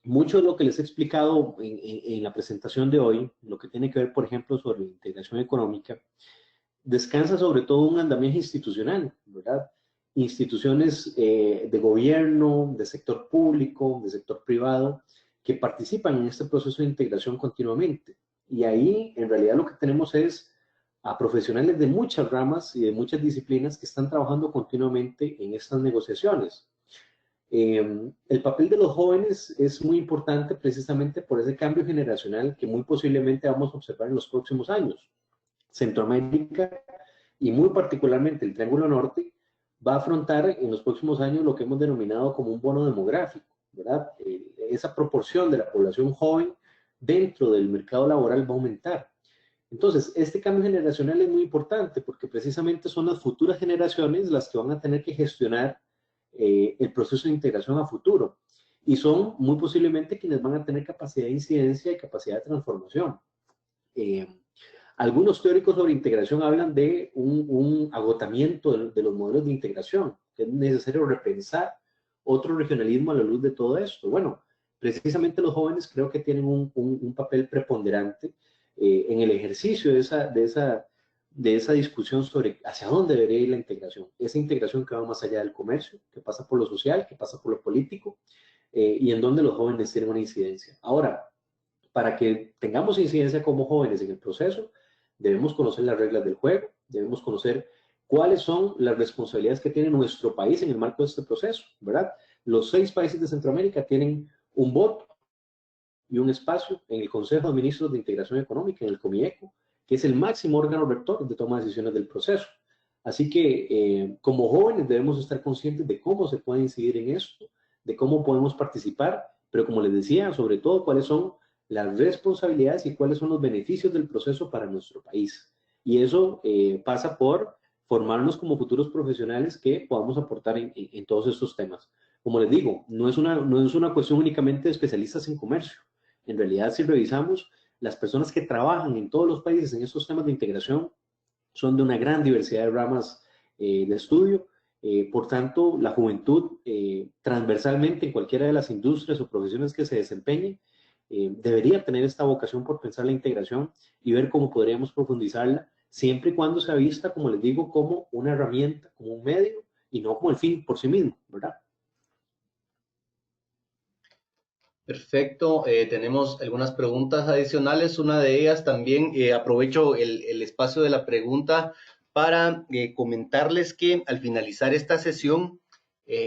Mucho de lo que les he explicado en la presentación de hoy, lo que tiene que ver, por ejemplo, sobre la integración económica, descansa sobre todo un andamiaje institucional, ¿verdad? Instituciones de gobierno, de sector público, de sector privado, que participan en este proceso de integración continuamente. Y ahí, en realidad, lo que tenemos es a profesionales de muchas ramas y de muchas disciplinas que están trabajando continuamente en estas negociaciones. El papel de los jóvenes es muy importante precisamente por ese cambio generacional que muy posiblemente vamos a observar en los próximos años. Centroamérica y muy particularmente el Triángulo Norte va a afrontar en los próximos años lo que hemos denominado como un bono demográfico, ¿verdad? Esa proporción de la población joven dentro del mercado laboral va a aumentar. Entonces, este cambio generacional es muy importante porque precisamente son las futuras generaciones las que van a tener que gestionar el proceso de integración a futuro y son muy posiblemente quienes van a tener capacidad de incidencia y capacidad de transformación. Algunos teóricos sobre integración hablan de un agotamiento de los modelos de integración, que es necesario repensar otro regionalismo a la luz de todo esto. Bueno, precisamente los jóvenes creo que tienen un papel preponderante en el ejercicio de esa discusión sobre hacia dónde debería ir la integración. Esa integración que va más allá del comercio, que pasa por lo social, que pasa por lo político, y en donde los jóvenes tienen una incidencia. Ahora, para que tengamos incidencia como jóvenes en el proceso, debemos conocer las reglas del juego, debemos conocer cuáles son las responsabilidades que tiene nuestro país en el marco de este proceso, ¿verdad? Los 6 países de Centroamérica tienen un voto y un espacio en el Consejo de Ministros de Integración Económica, en el COMIECO, que es el máximo órgano rector de toma de decisiones del proceso. Así que como jóvenes debemos estar conscientes de cómo se puede incidir en esto, de cómo podemos participar, pero como les decía, sobre todo cuáles son las responsabilidades y cuáles son los beneficios del proceso para nuestro país. Y eso pasa por formarnos como futuros profesionales que podamos aportar en todos estos temas. Como les digo, no es una cuestión únicamente de especialistas en comercio. En realidad, si revisamos, las personas que trabajan en todos los países en estos temas de integración son de una gran diversidad de ramas de estudio. Por tanto, la juventud, transversalmente en cualquiera de las industrias o profesiones que se desempeñen, debería tener esta vocación por pensar la integración y ver cómo podríamos profundizarla, siempre y cuando sea vista, como les digo, como una herramienta, como un medio y no como el fin por sí mismo, ¿verdad? Perfecto, tenemos algunas preguntas adicionales. Una de ellas también, aprovecho el espacio de la pregunta para comentarles que al finalizar esta sesión,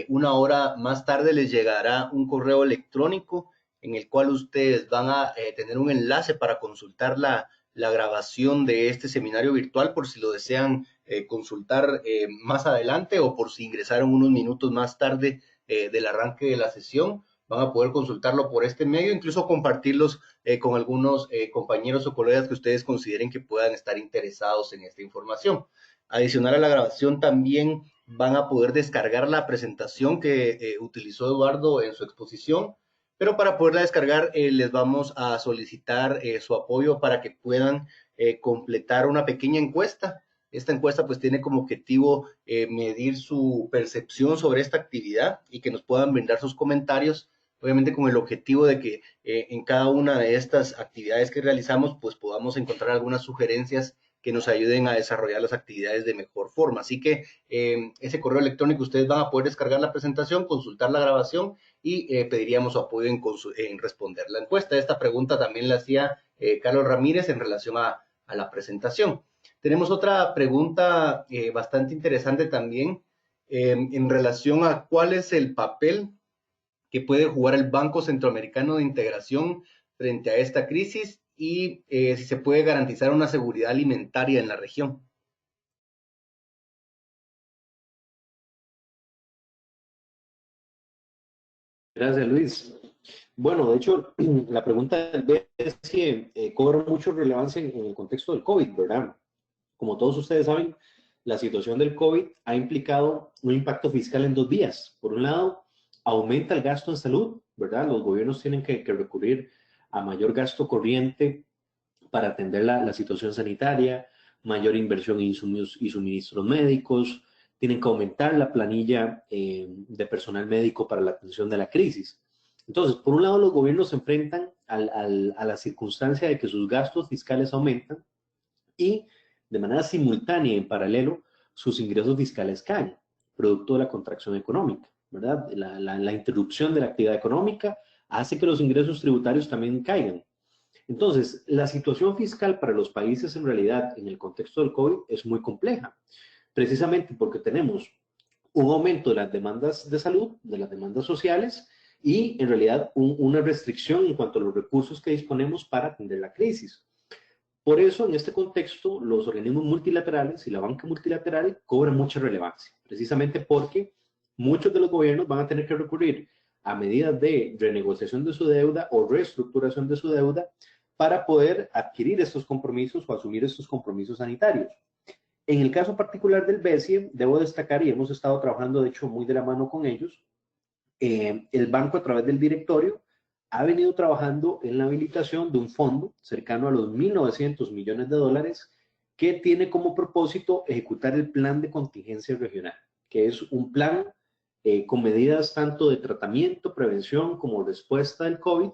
una hora más tarde les llegará un correo electrónico en el cual ustedes van a tener un enlace para consultar la grabación de este seminario virtual por si lo desean consultar más adelante o por si ingresaron unos minutos más tarde del arranque de la sesión. Van a poder consultarlo por este medio, incluso compartirlos con algunos compañeros o colegas que ustedes consideren que puedan estar interesados en esta información. Adicional a la grabación, también van a poder descargar la presentación que utilizó Eduardo en su exposición, pero para poderla descargar les vamos a solicitar su apoyo para que puedan completar una pequeña encuesta. Esta encuesta pues tiene como objetivo medir su percepción sobre esta actividad y que nos puedan brindar sus comentarios, obviamente con el objetivo de que en cada una de estas actividades que realizamos pues podamos encontrar algunas sugerencias que nos ayuden a desarrollar las actividades de mejor forma. Así que ese correo electrónico ustedes van a poder descargar la presentación, consultar la grabación y pediríamos su apoyo en responder la encuesta. Esta pregunta también la hacía Carlos Ramírez en relación a la presentación. Tenemos otra pregunta bastante interesante también en relación a cuál es el papel que puede jugar el Banco Centroamericano de Integración frente a esta crisis y si se puede garantizar una seguridad alimentaria en la región. Gracias, Luis. Bueno, de hecho, la pregunta es si cobra mucha relevancia en el contexto del COVID, ¿verdad? Como todos ustedes saben, la situación del COVID ha implicado un impacto fiscal en 2 vías. Por un lado, aumenta el gasto en salud, ¿verdad? Los gobiernos tienen que recurrir a mayor gasto corriente para atender la situación sanitaria, mayor inversión en insumos y suministros médicos, tienen que aumentar la planilla de personal médico para la atención de la crisis. Entonces, por un lado, los gobiernos se enfrentan a la circunstancia de que sus gastos fiscales aumentan y de manera simultánea, en paralelo, sus ingresos fiscales caen, producto de la contracción económica, ¿verdad? La interrupción de la actividad económica hace que los ingresos tributarios también caigan. Entonces, la situación fiscal para los países en realidad en el contexto del COVID es muy compleja, precisamente porque tenemos un aumento de las demandas de salud, de las demandas sociales y en realidad una restricción en cuanto a los recursos que disponemos para atender la crisis. Por eso, en este contexto, los organismos multilaterales y la banca multilateral cobran mucha relevancia, precisamente porque muchos de los gobiernos van a tener que recurrir a medidas de renegociación de su deuda o reestructuración de su deuda para poder adquirir estos compromisos o asumir estos compromisos sanitarios. En el caso particular del BESIE, debo destacar, y hemos estado trabajando de hecho muy de la mano con ellos, el banco a través del directorio ha venido trabajando en la habilitación de un fondo cercano a los 1.900 millones de dólares que tiene como propósito ejecutar el plan de contingencia regional, que es un plan con medidas tanto de tratamiento, prevención como respuesta del COVID,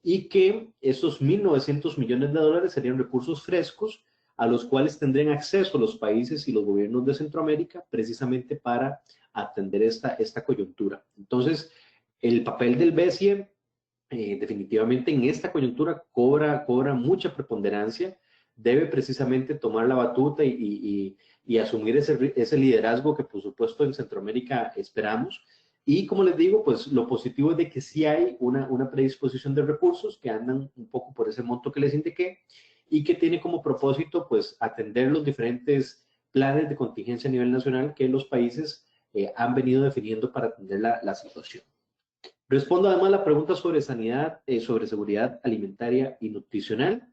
y que esos 1.900 millones de dólares serían recursos frescos a los cuales tendrían acceso los países y los gobiernos de Centroamérica precisamente para atender esta coyuntura. Entonces, el papel del BESIE definitivamente en esta coyuntura cobra mucha preponderancia, debe precisamente tomar la batuta y asumir ese liderazgo que por supuesto en Centroamérica esperamos. Y como les digo, pues lo positivo es de que sí hay una predisposición de recursos que andan un poco por ese monto que les indiqué y que tiene como propósito pues atender los diferentes planes de contingencia a nivel nacional que los países han venido definiendo para atender la situación. Respondo además a la pregunta sobre sanidad, sobre seguridad alimentaria y nutricional.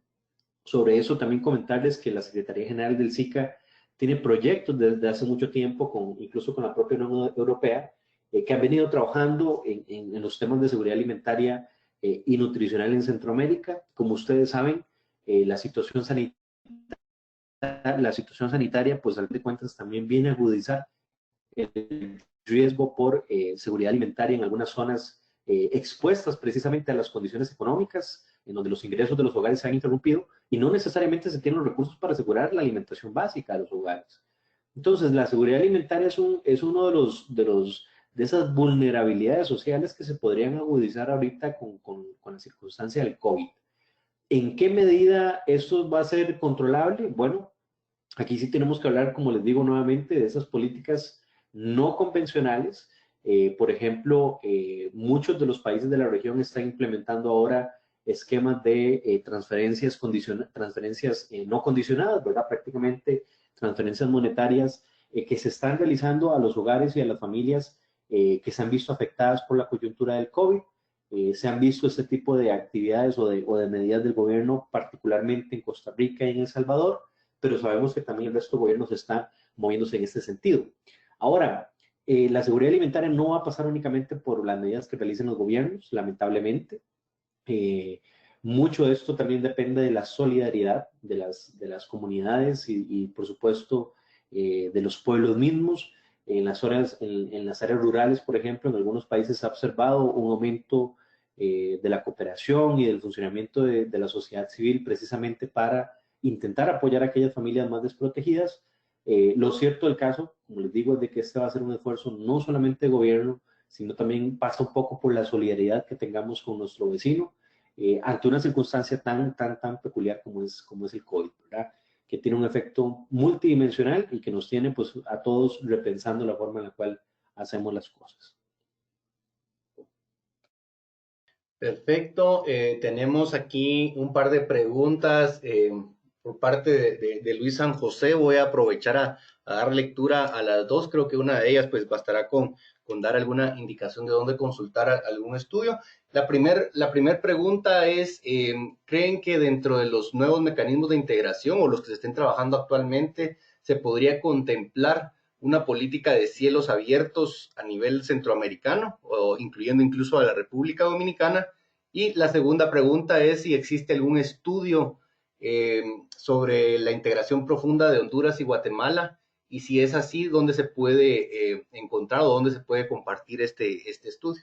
Sobre eso también comentarles que la Secretaría General del SICA tiene proyectos desde hace mucho tiempo, incluso con la propia Unión Europea, que han venido trabajando en los temas de seguridad alimentaria y nutricional en Centroamérica. Como ustedes saben, la situación sanitaria, pues al fin de cuentas también viene a agudizar el riesgo por seguridad alimentaria en algunas zonas expuestas precisamente a las condiciones económicas, en donde los ingresos de los hogares se han interrumpido y no necesariamente se tienen los recursos para asegurar la alimentación básica de los hogares. Entonces, la seguridad alimentaria es uno de esas vulnerabilidades sociales que se podrían agudizar ahorita con la circunstancia del COVID. ¿En qué medida esto va a ser controlable? Bueno, aquí sí tenemos que hablar, como les digo nuevamente, de esas políticas no convencionales. Por ejemplo, muchos de los países de la región están implementando ahora esquemas de transferencias no condicionadas, ¿verdad? Prácticamente transferencias monetarias que se están realizando a los hogares y a las familias que se han visto afectadas por la coyuntura del COVID. Se han visto este tipo de actividades o de medidas del gobierno, particularmente en Costa Rica y en El Salvador, pero sabemos que también el resto de gobiernos está moviéndose en este sentido. Ahora, la seguridad alimentaria no va a pasar únicamente por las medidas que realicen los gobiernos, lamentablemente. Mucho de esto también depende de la solidaridad de las comunidades y por supuesto, de los pueblos mismos. En las áreas rurales, por ejemplo, en algunos países se ha observado un aumento de la cooperación y del funcionamiento de la sociedad civil precisamente para intentar apoyar a aquellas familias más desprotegidas. Lo cierto del caso, como les digo, es de que este va a ser un esfuerzo no solamente de gobierno, sino también pasa un poco por la solidaridad que tengamos con nuestro vecino ante una circunstancia tan peculiar como es el COVID, ¿verdad? Que tiene un efecto multidimensional y que nos tiene pues a todos repensando la forma en la cual hacemos las cosas. Perfecto, tenemos aquí un par de preguntas por parte de Luis San José. Voy a aprovechar a dar lectura a las dos. Creo que una de ellas pues bastará con dar alguna indicación de dónde consultar algún estudio. La primer pregunta es, ¿creen que dentro de los nuevos mecanismos de integración o los que se estén trabajando actualmente se podría contemplar una política de cielos abiertos a nivel centroamericano, o incluyendo incluso a la República Dominicana? Y la segunda pregunta es si existe algún estudio sobre la integración profunda de Honduras y Guatemala Y si es así, ¿dónde se puede encontrar o dónde se puede compartir este estudio?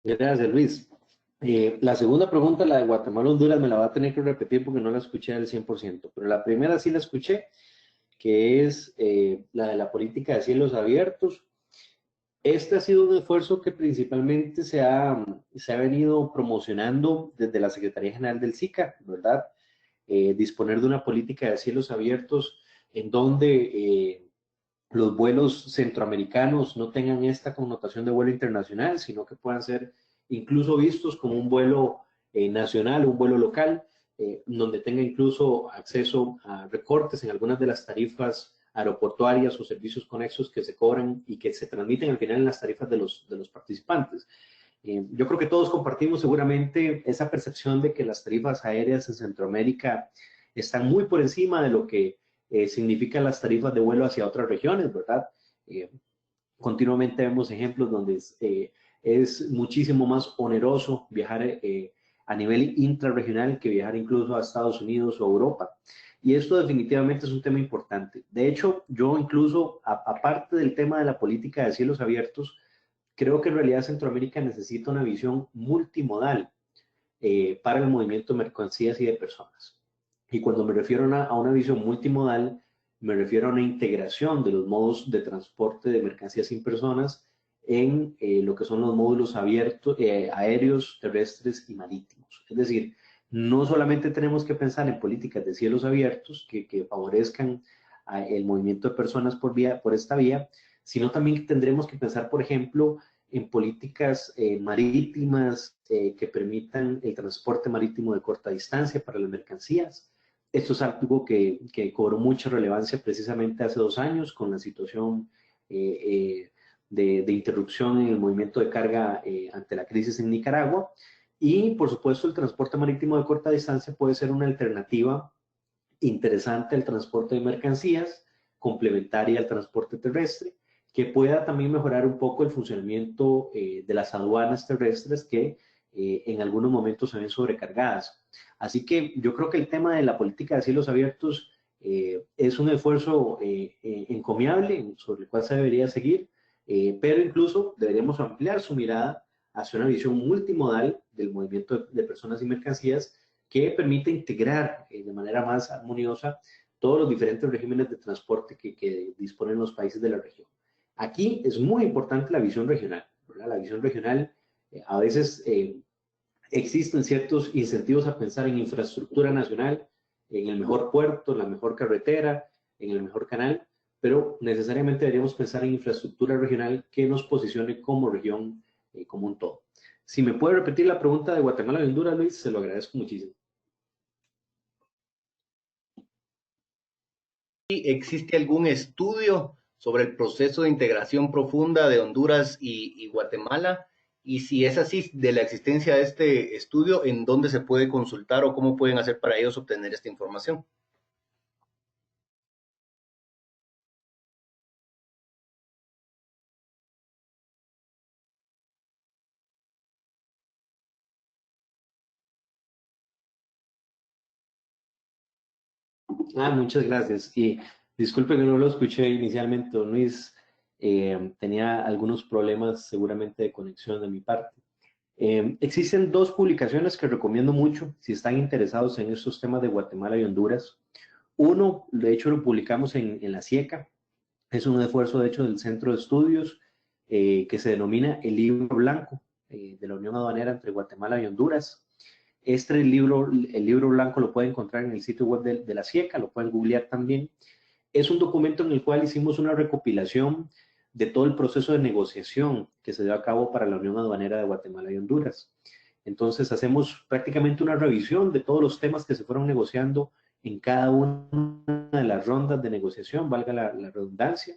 Gracias, Luis. La segunda pregunta, la de Guatemala-Honduras, me la va a tener que repetir porque no la escuché al 100%, pero la primera sí la escuché, que es la de la política de cielos abiertos. Este ha sido un esfuerzo que principalmente se ha venido promocionando desde la Secretaría General del SICA, ¿verdad? Disponer de una política de cielos abiertos en donde los vuelos centroamericanos no tengan esta connotación de vuelo internacional, sino que puedan ser incluso vistos como un vuelo nacional, un vuelo local, donde tenga incluso acceso a recortes en algunas de las tarifas aeroportuarias o servicios conexos que se cobran y que se transmiten al final en las tarifas de los participantes. Yo creo que todos compartimos seguramente esa percepción de que las tarifas aéreas en Centroamérica están muy por encima de lo que significan las tarifas de vuelo hacia otras regiones, ¿verdad? Continuamente vemos ejemplos donde es muchísimo más oneroso viajar a nivel intrarregional que viajar incluso a Estados Unidos o Europa. Y esto definitivamente es un tema importante. De hecho, yo incluso, aparte del tema de la política de cielos abiertos, creo que en realidad Centroamérica necesita una visión multimodal para el movimiento de mercancías y de personas. Y cuando me refiero a una visión multimodal, me refiero a una integración de los modos de transporte de mercancías sin personas en lo que son los módulos abiertos, aéreos, terrestres y marítimos. Es decir, no solamente tenemos que pensar en políticas de cielos abiertos que favorezcan el movimiento de personas por esta vía, sino también tendremos que pensar, por ejemplo, en políticas marítimas que permitan el transporte marítimo de corta distancia para las mercancías. Esto es algo que cobró mucha relevancia precisamente hace 2 años con la situación de interrupción en el movimiento de carga ante la crisis en Nicaragua. Y, por supuesto, el transporte marítimo de corta distancia puede ser una alternativa interesante al transporte de mercancías, complementaria al transporte terrestre, que pueda también mejorar un poco el funcionamiento de las aduanas terrestres que en algunos momentos se ven sobrecargadas. Así que yo creo que el tema de la política de cielos abiertos es un esfuerzo encomiable sobre el cual se debería seguir, pero incluso deberíamos ampliar su mirada hacia una visión multimodal del movimiento de personas y mercancías que permite integrar de manera más armoniosa todos los diferentes regímenes de transporte que disponen los países de la región. Aquí es muy importante la visión regional, ¿verdad? La visión regional, a veces existen ciertos incentivos a pensar en infraestructura nacional, en el mejor puerto, en la mejor carretera, en el mejor canal, pero necesariamente deberíamos pensar en infraestructura regional que nos posicione como región, como un todo. Si me puede repetir la pregunta de Guatemala y Honduras, Luis, se lo agradezco muchísimo. ¿Existe algún estudio sobre el proceso de integración profunda de Honduras y Guatemala? Y si es así, de la existencia de este estudio, ¿en dónde se puede consultar o cómo pueden hacer para ellos obtener esta información? Muchas gracias. Y disculpe que no lo escuché inicialmente, don Luis. Tenía algunos problemas seguramente de conexión de mi parte. Existen 2 publicaciones que recomiendo mucho si están interesados en estos temas de Guatemala y Honduras. Uno, de hecho, lo publicamos en la SIECA. Es un esfuerzo, de hecho, del Centro de Estudios que se denomina el Libro Blanco de la Unión Aduanera entre Guatemala y Honduras. El libro blanco lo pueden encontrar en el sitio web de la SIECA, lo pueden googlear también. Es un documento en el cual hicimos una recopilación de todo el proceso de negociación que se dio a cabo para la Unión Aduanera de Guatemala y Honduras. Entonces hacemos prácticamente una revisión de todos los temas que se fueron negociando en cada una de las rondas de negociación, valga la redundancia,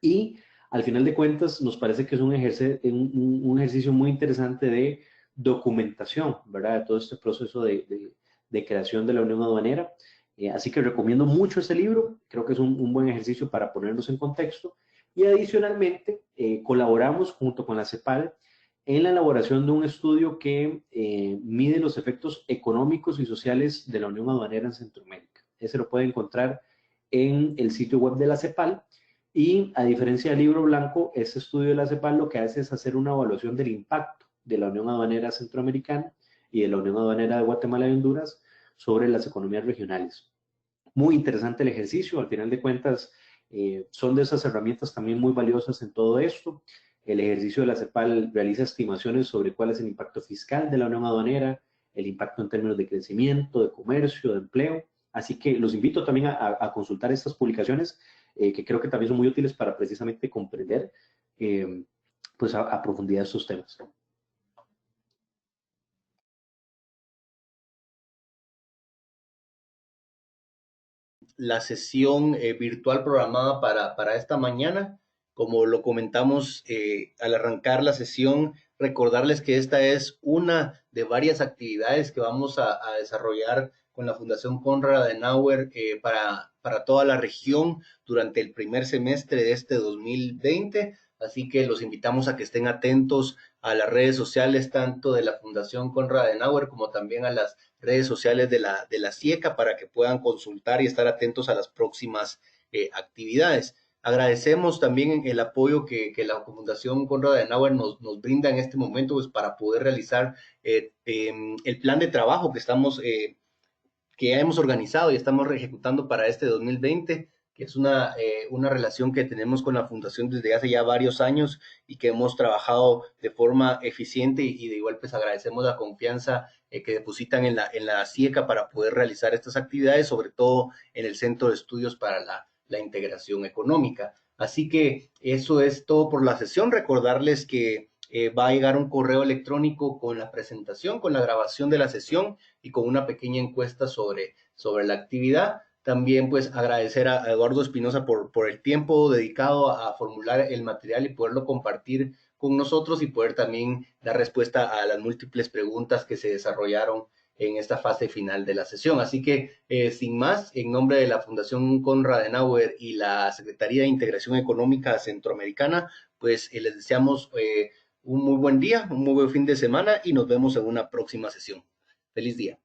y al final de cuentas nos parece que es un ejercicio muy interesante de documentación, ¿verdad? De todo este proceso de creación de la Unión Aduanera. Así que recomiendo mucho este libro, creo que es un buen ejercicio para ponernos en contexto. Y adicionalmente, colaboramos junto con la CEPAL en la elaboración de un estudio que mide los efectos económicos y sociales de la Unión Aduanera en Centroamérica. Ese lo puede encontrar en el sitio web de la CEPAL. Y a diferencia del libro blanco, este estudio de la CEPAL lo que hace es hacer una evaluación del impacto de la Unión Aduanera Centroamericana y de la Unión Aduanera de Guatemala y Honduras sobre las economías regionales. Muy interesante el ejercicio, al final de cuentas son de esas herramientas también muy valiosas en todo esto. El ejercicio de la CEPAL realiza estimaciones sobre cuál es el impacto fiscal de la Unión Aduanera, el impacto en términos de crecimiento, de comercio, de empleo. Así que los invito también a consultar estas publicaciones que creo que también son muy útiles para precisamente comprender pues a profundidad estos temas. La sesión virtual programada para esta mañana. Como lo comentamos al arrancar la sesión, recordarles que esta es una de varias actividades que vamos a desarrollar con la Fundación Konrad Adenauer para toda la región durante el primer semestre de este 2020. Así que los invitamos a que estén atentos a las redes sociales, tanto de la Fundación Konrad Adenauer como también a las redes sociales de la CIECA para que puedan consultar y estar atentos a las próximas actividades. Agradecemos también el apoyo que la Fundación Konrad Adenauer nos brinda en este momento pues, para poder realizar el plan de trabajo que ya hemos organizado y estamos ejecutando para este 2020, que es una relación que tenemos con la Fundación desde hace ya varios años y que hemos trabajado de forma eficiente y de igual pues agradecemos la confianza que depositan en la CIECA para poder realizar estas actividades, sobre todo en el Centro de Estudios para la Integración Económica. Así que eso es todo por la sesión. Recordarles que va a llegar un correo electrónico con la presentación, con la grabación de la sesión y con una pequeña encuesta sobre la actividad. También pues agradecer a Eduardo Espinosa por el tiempo dedicado a formular el material y poderlo compartir con nosotros y poder también dar respuesta a las múltiples preguntas que se desarrollaron en esta fase final de la sesión. Así que, sin más, en nombre de la Fundación Konrad Adenauer y la Secretaría de Integración Económica Centroamericana, pues les deseamos un muy buen día, un muy buen fin de semana y nos vemos en una próxima sesión. Feliz día.